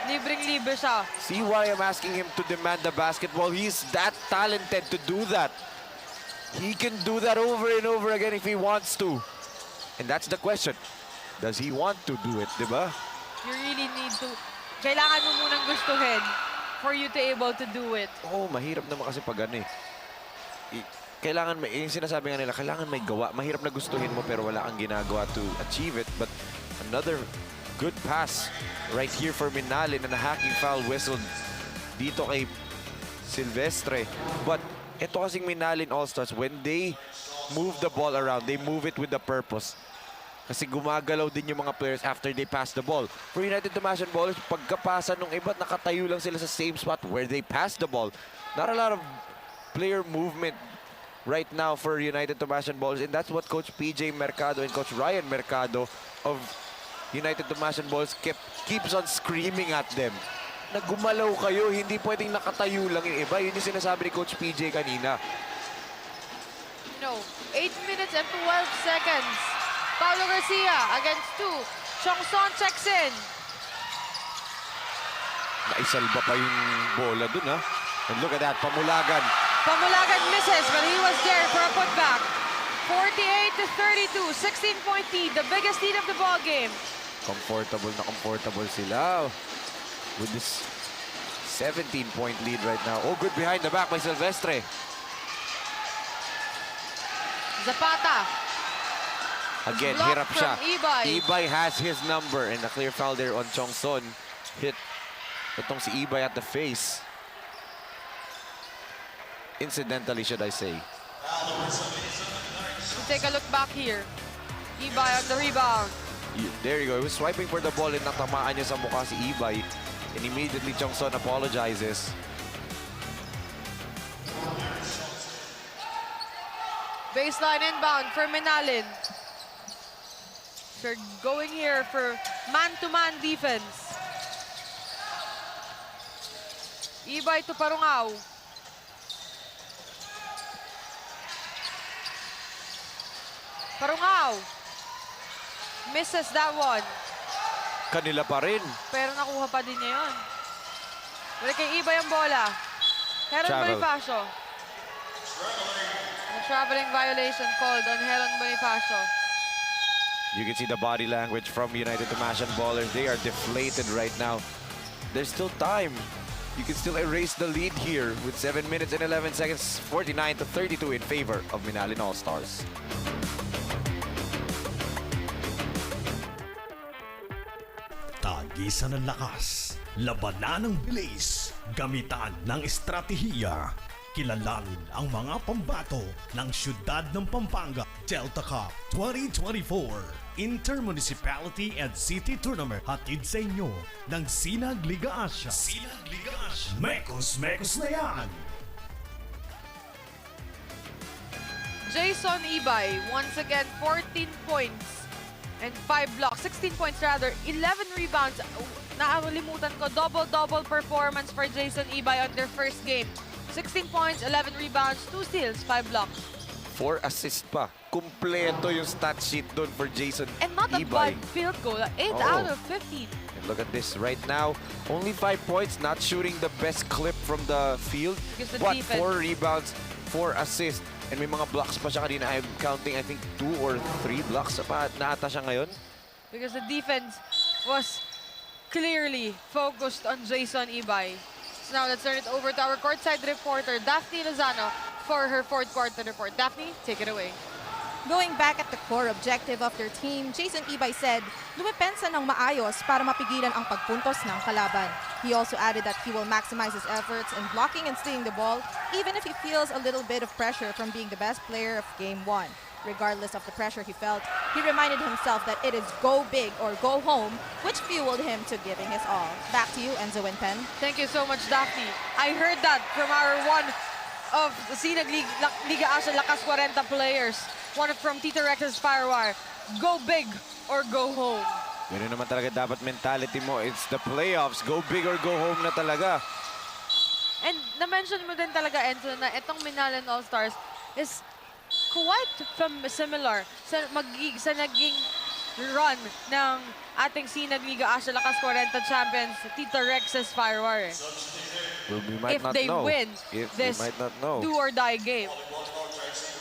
Libreng-libre siya. See why I'm asking him to demand the basketball. He's that talented to do that. He can do that over and over again if he wants to. And that's the question. Does he want to do it, diba? You really need to. Kailangan mo munang gustuhin for you to able to do it. Oh, mahirap naman kasi pag ano eh. Kailangan may, yung sinasabi nga nila, kailangan may gawa. Mahirap na gustuhin mo pero wala kang ginagawa to achieve it. But another good pass right here for Minalan and a hacking foul whistled dito kay Silvestre. But ito kasing Minalan All-Stars, when they move the ball around, they move it with a purpose. Kasi gumagalaw din yung mga players after they pass the ball. For United Tomasan Ballers, pagkapasa nung iba, nakatayo lang sila sa same spot where they pass the ball. Not a lot of player movement right now for United Tomasan Ballers, and that's what Coach PJ Mercado and Coach Ryan Mercado of United Tomasan Ballers keeps on screaming at them. Nagumalaw kayo, hindi pwedeng nakatayo lang yung iba. Yun yung sinasabi ni Coach PJ kanina. No, 8 minutes and 12 seconds. Paulo Garcia against 2. Chongson checks in. Naisalba pa yung bola dun, ha? And look at that, Pamulagan. Pamulagan misses, but he was there for a putback. 48-32, 16-point lead, the biggest lead of the ball game. Comfortable na comfortable sila with this 17-point lead right now. Oh, good behind the back by Silvestre. Zapata. Again, Blocked hirap siya. from Ibay. Ibay has his number and a clear foul there on Chongson. Hit itong si Ibay at the face. Incidentally, should I say. We'll take a look back here. Ibay on the rebound. There you go. He was swiping for the ball and natamaan niya sa mukha si Ibay. And immediately Chongson apologizes. Baseline inbound for Minalan. They're going here for man-to-man defense. Ibay to Parungao. Parungao. Misses that one. Kanila pa rin. Pero nakuha pa din niya yun. Balik kay Ibay ang bola. Heron Travel. Bonifacio. A traveling violation called on Heron Bonifacio. You can see the body language from United Tumashan ballers. They are deflated right now. There's still time. You can still erase the lead here with 7 minutes and 11 seconds, 49-32 in favor of Minalin All-Stars. Tagisan ng lakas, labanan ng bilis, gamitan ng estratehiya. Kilalanin ang mga pambato ng siyudad ng Pampanga Delta Cup 2024 Intermunicipality and City Tournament. Hatid sa inyo ng Sinag Liga Asia. Sinag Liga Asia. Mekos na yan! Jason Ibay, once again, 14 points and 5 blocks. 16 points rather, 11 rebounds. Nakalimutan ko, double-double performance for Jason Ibay on their first game. 16 points, 11 rebounds, 2 steals, 5 blocks. 4 assists pa. Kumpleto yung stat sheet doon for Jason And not a Ibay. bad field goal, 8 Oh. out of 15. And look at this right now. Only 5 points, not shooting the best clip from the field. Because the But defense- 4 rebounds, 4 assists. And may mga blocks pa siya kanina. I'm counting, I think, 2 or 3 blocks pa na ata siya ngayon. Because the defense was clearly focused on Jason Ibay. So now let's turn it over to our courtside reporter, Daphne Lozano, for her fourth quarter report. Daphne, take it away. Going back at the core objective of their team, Jason Ibay said, lumepensa ng maayos para mapigilan ang pagpuntos ng kalaban. He also added that he will maximize his efforts in blocking and stealing the ball, even if he feels a little bit of pressure from being the best player of Game 1. Regardless of the pressure he felt, he reminded himself that it is go big or go home, which fueled him to giving his all. Back to you, Enzo and Pen. Thank you so much, Daphne. I heard that from our one of the Sinag Liga Asia Lakas 40 players. One from Tito Rex's Firewire. Go big or go home. Yun naman talaga dapat mentality mo. It's the playoffs. Go big or go home na talaga. And na-mention mo din talaga, Enzo, na itong Minalin All-Stars is quite similar sa naging run ng ating Sinag Liga Asia Lakas 40 champions, Tito Rex's Firewire. Well, we might If not they know. win We this might not know. do-or-die game.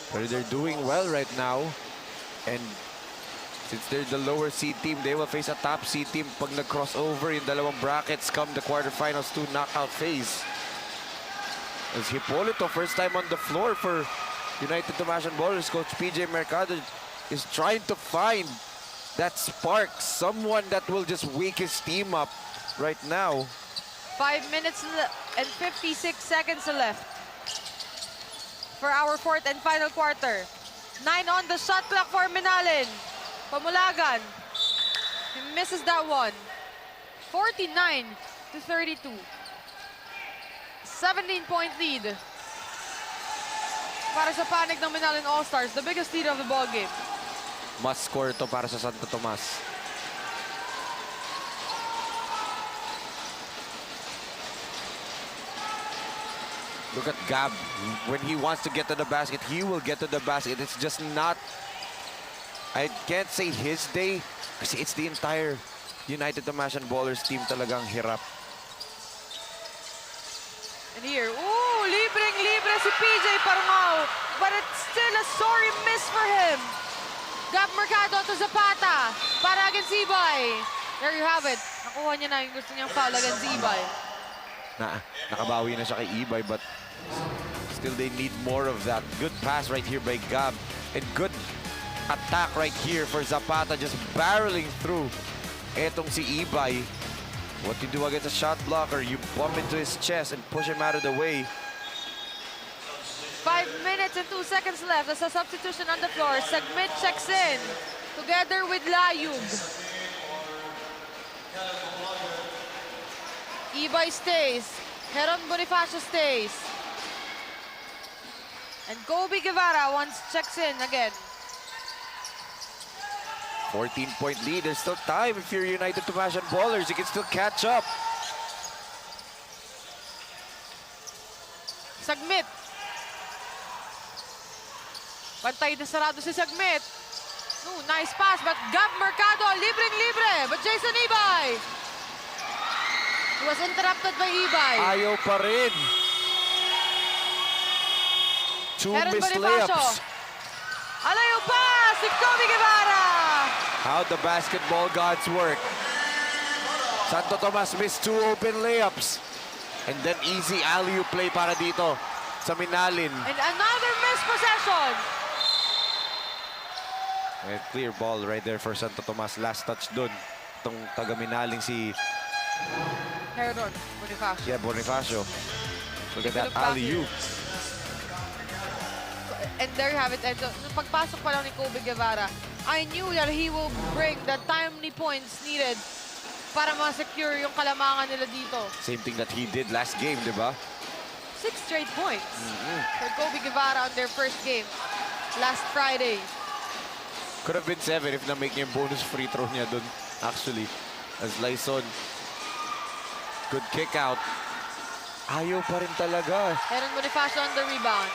But they're doing well right now. And since they're the lower seed team, they will face a top seed team pag nag-crossover yung dalawang brackets come the quarterfinals to knockout phase. As Hipolito, first time on the floor for United Tumashan Ballers, Coach PJ Mercado is trying to find that spark, someone that will just wake his team up right now. 5 minutes and 56 seconds left for our fourth and final quarter. 9 on the shot clock for Minalin. Pamulagan. He misses that one. 49-32. 17-point lead para sa panig ng Minalin All-Stars. The biggest lead of the ball game. Must score to para sa Santo Tomas. Look at Gab. When he wants to get to the basket, he will get to the basket. It's just not, I can't say his day, kasi it's the entire United Tumashan Ballers team talagang hirap. And here, ooh, libreng-libre si PJ Parmao. But it's still a sorry miss for him. Gab Mercado to Zapata para against Ibay. There you have it. Nakuha niya na yung gusto niyang foul against Ibay. Nakabawi na siya kay Ibay, but still they need more of that. Good pass right here by Gab. And good attack right here for Zapata, just barreling through etong si Ibay. What you do against a shot blocker, you bump into his chest and push him out of the way. 5 minutes and 2 seconds left. As a substitution on the floor, Sagmit checks in together with Layug. Ibay stays. Heron Bonifacio stays. And Kobe Guevara checks in again. 14-point lead. There's still time if you're United Tumashan Ballers. You can still catch up. Sagmit. Pantay na sarado si Sagmit. Ooh, nice pass, but Gab Mercado, libreng-libre. But Jason Ibay. He was interrupted by Ibay. Ayaw pa rin. Two Heron missed Bonifacio. layups. Alayo pass, si Kobe Guevara. How the basketball gods work. Santo Tomas missed 2 open layups. And then easy alley-oop play para dito sa Minalin. And another missed possession. And clear ball right there for Santo Tomas. Last touch dun. Itong taga-Minaling si Heron Bonifacio. Bonifacio. Look at that Look back alley-oop. And there you have it, Enzo. Nung pagpasok pa lang ni Kobe Guevara, I knew that he will bring the timely points needed para ma-secure yung kalamangan nila dito. Same thing that he did last game, di ba? 6 straight points for Kobe Guevara on their first game last Friday. Could have been 7 if na-make niya yung bonus free throw niya dun, actually. As Lyson. Good kick out. Ayaw pa rin talaga. Heron Bonifacio on the rebound.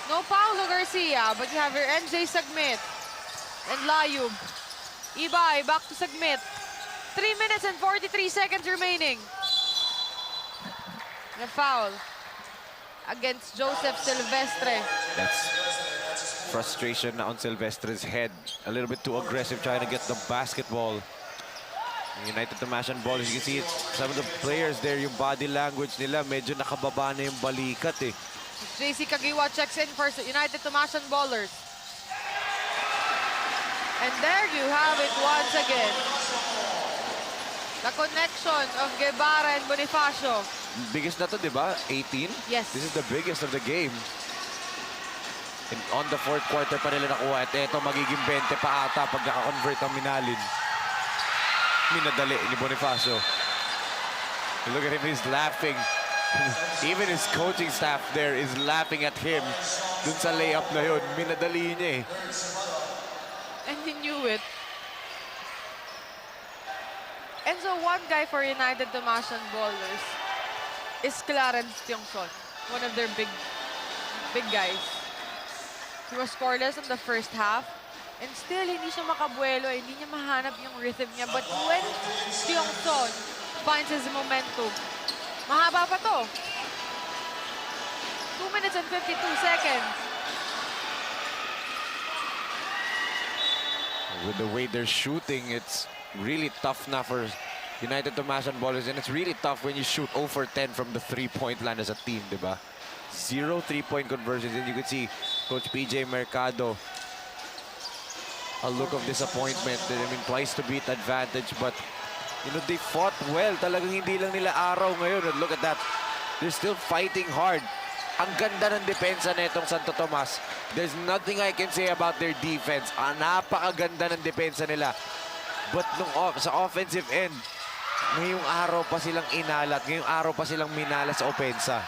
No Paulo Garcia, but you have your NJ Sagmit and Layub. Ibay back to Sagmit. 3 minutes and 43 seconds remaining. And a foul against Joseph Silvestre. That's frustration on Silvestre's head. A little bit too aggressive trying to get the basketball. United Tomasan ball, as you can see, some of the players there, yung body language nila, medyo nakababa na yung balikat eh. JC Kagiwa checks in for United Tomasan Ballers. And there you have it once again. The connection of Guevara and Bonifacio. Biggest na to, di ba? 18? Yes. This is the biggest of the game. And on the fourth quarter pa nila nakuha. At eto, magiging 20 pa ata pag nakakonvert ang Minalin. Minadali ni Bonifacio. Look at him, he's laughing. Even his coaching staff there is laughing at him. Dun sa layup na yun, minadali niya eh. And he knew it. And so one guy for United Tomasan Ballers is Clarence Tiongson, one of their big guys. He was scoreless in the first half. And still, hindi siya makabuelo, hindi niya mahanap yung rhythm niya. But when Tiongson finds his momentum, mahaba pa to. 2 minutes and 52 seconds. With the way they're shooting, it's really tough na for United Tomasan Ballers. And it's really tough when you shoot 0 for 10 from the three-point line as a team, di ba? 0 3-point conversions. And you could see Coach PJ Mercado, a look of disappointment. I mean, twice to beat advantage, but you know, they fought well. Talagang hindi lang nila araw ngayon. And look at that. They're still fighting hard. Ang ganda ng depensa na itong Santo Tomas. There's nothing I can say about their defense. Napakaganda ng depensa nila. But nung sa offensive end, ngayong araw pa silang inalat. Ngayong araw pa silang minala sa opensa.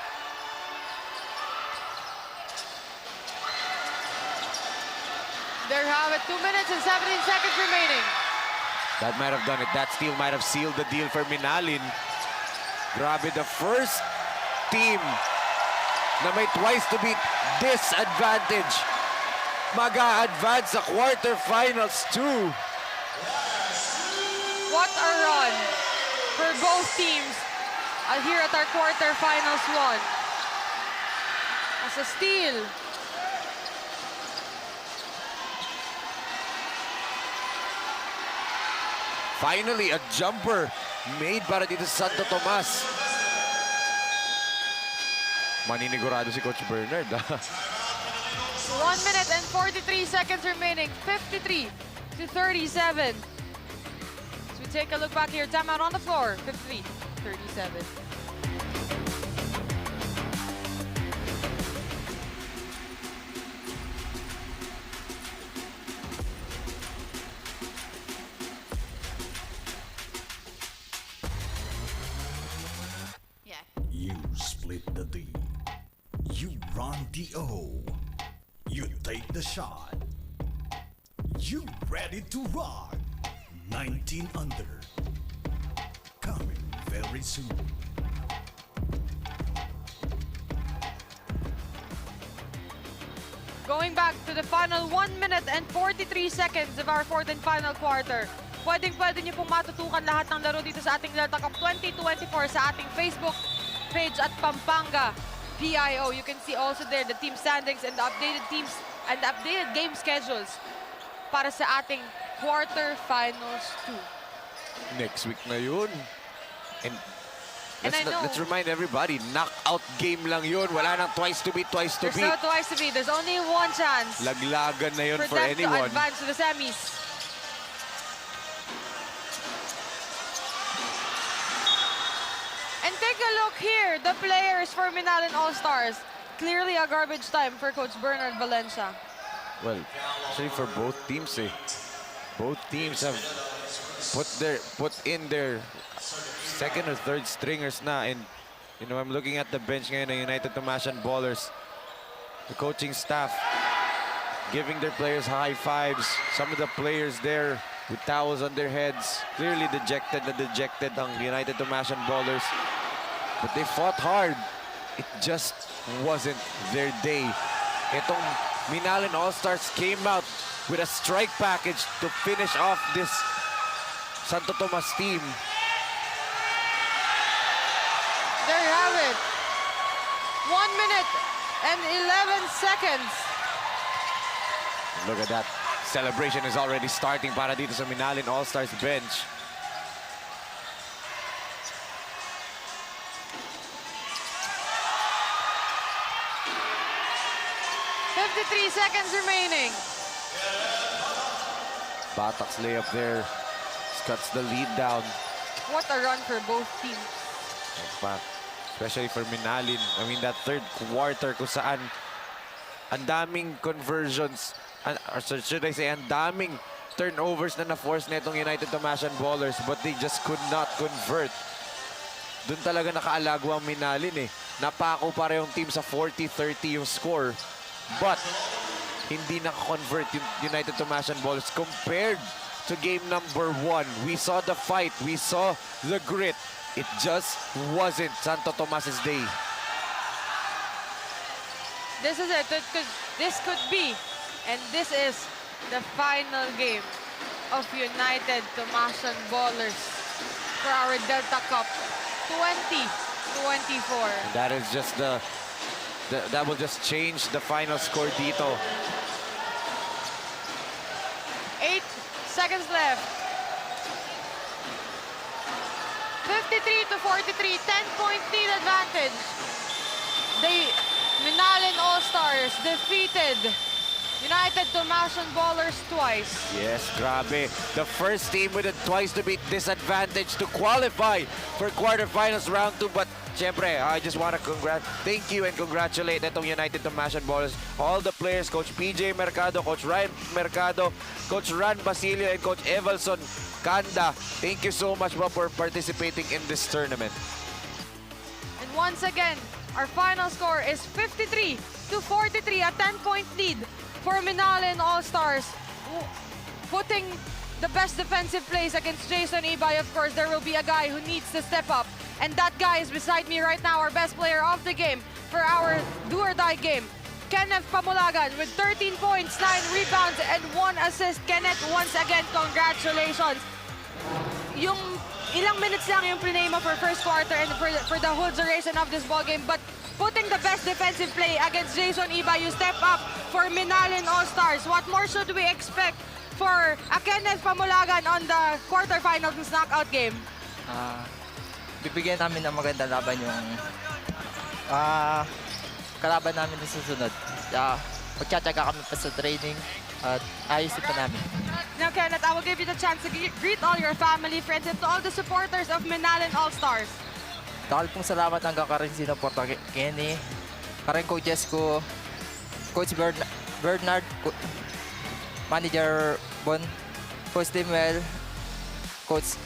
There you have it, 2 minutes and 17 seconds remaining. That might have done it. That steal might have sealed the deal for Minalin. Grabe, the first team na may twice to beat disadvantage. Mag-a-advance sa quarterfinals too. What a run for both teams here at our quarterfinals one. As a steal. Finally, a jumper made para dito sa Santo Tomas. Maninigurado si Coach Bernard. 1 minute and 43 seconds remaining. 53 to 37. So we take a look back here. Timeout on the floor. 53-37. You split the D. You run the O. You take the shot. You ready to rock. 19 under. Coming very soon. Going back to the final 1 minute and 43 seconds of our fourth and final quarter. Pwede niyo pong matutukan lahat ng laro dito sa ating Delta Cup 2024 sa ating Facebook page at Pampanga PIO. You can see also there the team standings and the updated teams and the updated game schedules para sa ating quarterfinals 2. Next week na yun. And And I know. let's remind everybody, knockout game lang yun. Wala nang twice to beat, twice to There's beat. no twice to beat. There's only one chance Laglagan na yun for for them to anyone. advance to the semis. And take a look here, the players for Minalin All-Stars. Clearly a garbage time for Coach Bernard Valencia. Well, actually for both teams both teams have put in their second or third stringers na, and you know, I'm looking at the bench ngayon ng United Tomasian Ballers. The coaching staff giving their players high fives. Some of the players there with towels on their heads. Clearly dejected ang United Tomasian Ballers. But they fought hard. It just wasn't their day. Itong Minalin All-Stars came out with a strike package to finish off this Santo Tomas team. There you have it. 1 minute and 11 seconds. Look at that. Celebration is already starting para dito sa Minalin All-Stars bench. Seconds remaining. Batak's layup there cuts the lead down. What a run for both teams. Especially for Minalin. I mean, that third quarter kung saan ang daming conversions, or should I say, ang daming turnovers na na-force na itong United Tomasian Ballers, but they just could not convert. Doon talaga nakaalagwa ang Minalin eh. Napako para yung team sa 40-30 yung score. But hindi naka-convert yung United Tomasian Ballers compared to game number 1. We saw the fight. We saw the grit. It just wasn't Santo Tomas's day. This is it. This could be, and this is the final game of United Tomasian Ballers for our Delta Cup 2024. That is just that will just change the final score dito. 8 seconds left. 53-43, 10-point lead advantage. Minalin All-Stars defeated United Tomasian Ballers twice. Yes, grabe. The first team with a twice to beat disadvantage to qualify for quarterfinals round 2. But syempre, I just want to thank you and congratulate itong United Tomasian Ballers. All the players, Coach PJ Mercado, Coach Ryan Mercado, Coach Ran Basilio, and Coach Evalson Kanda. Thank you so much for participating in this tournament. And once again, our final score is 53-43, a 10-point lead for Minalin All-Stars. Putting the best defensive plays against Jason Ibay. Of course, there will be a guy who needs to step up. And that guy is beside me right now, our best player of the game for our do-or-die game. Kenneth Pamulagan with 13 points, 9 rebounds, and 1 assist. Kenneth, once again, congratulations. Yung ilang minutes lang yung play mo for first quarter and for the whole duration of this ball game, but putting the best defensive play against Jason Ibay, you step up for Minalin All-Stars. What more should we expect for Kenneth Pamulagan on the quarterfinals knockout game? Bibigyan namin ng magandang laban yung kalaban namin na susunod. Magtsatsaga kami pa sa training at ayusin pa namin. Now, Kenneth, I will give you the chance to greet all your family, friends, and to all the supporters of Minalin All-Stars. Dahil pong salamat hanggang ka rin sinuporta Kenny, ka rin coaches ko, Coach Bernard, Manager Bon, Coach Timuel, Coach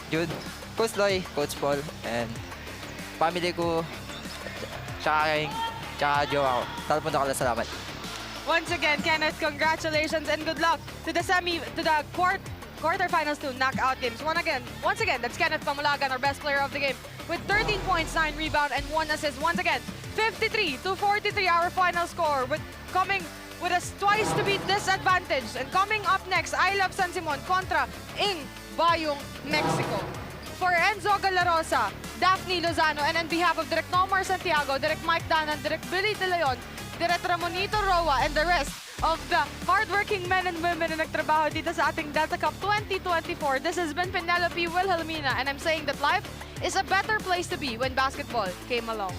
Jun, Coach Loy, Coach Paul, and family ko, tsaka Joe ako. Dahil po salamat. Once again, Kenneth, congratulations and good luck to the quarterfinals to knockout games. Once again, that's Kenneth Pamulagan, our best player of the game, with 13 points, 9 rebounds, and 1 assist. Once again, 53-43 our final score, with coming with a twice to beat disadvantage. And coming up next, I Love San Simon kontra Ing Bayong Mexico. For Enzo Galarosa, Daphne Lozano, and on behalf of Direk Nomar Santiago, Direk Mike Danan, Direk Billy De Leon, Direk Ramonito Roa, and the rest of the hardworking men and women na nagtrabaho dito sa ating Delta Cup 2024. This has been Penelope Wilhelmina, and I'm saying that life is a better place to be when basketball came along.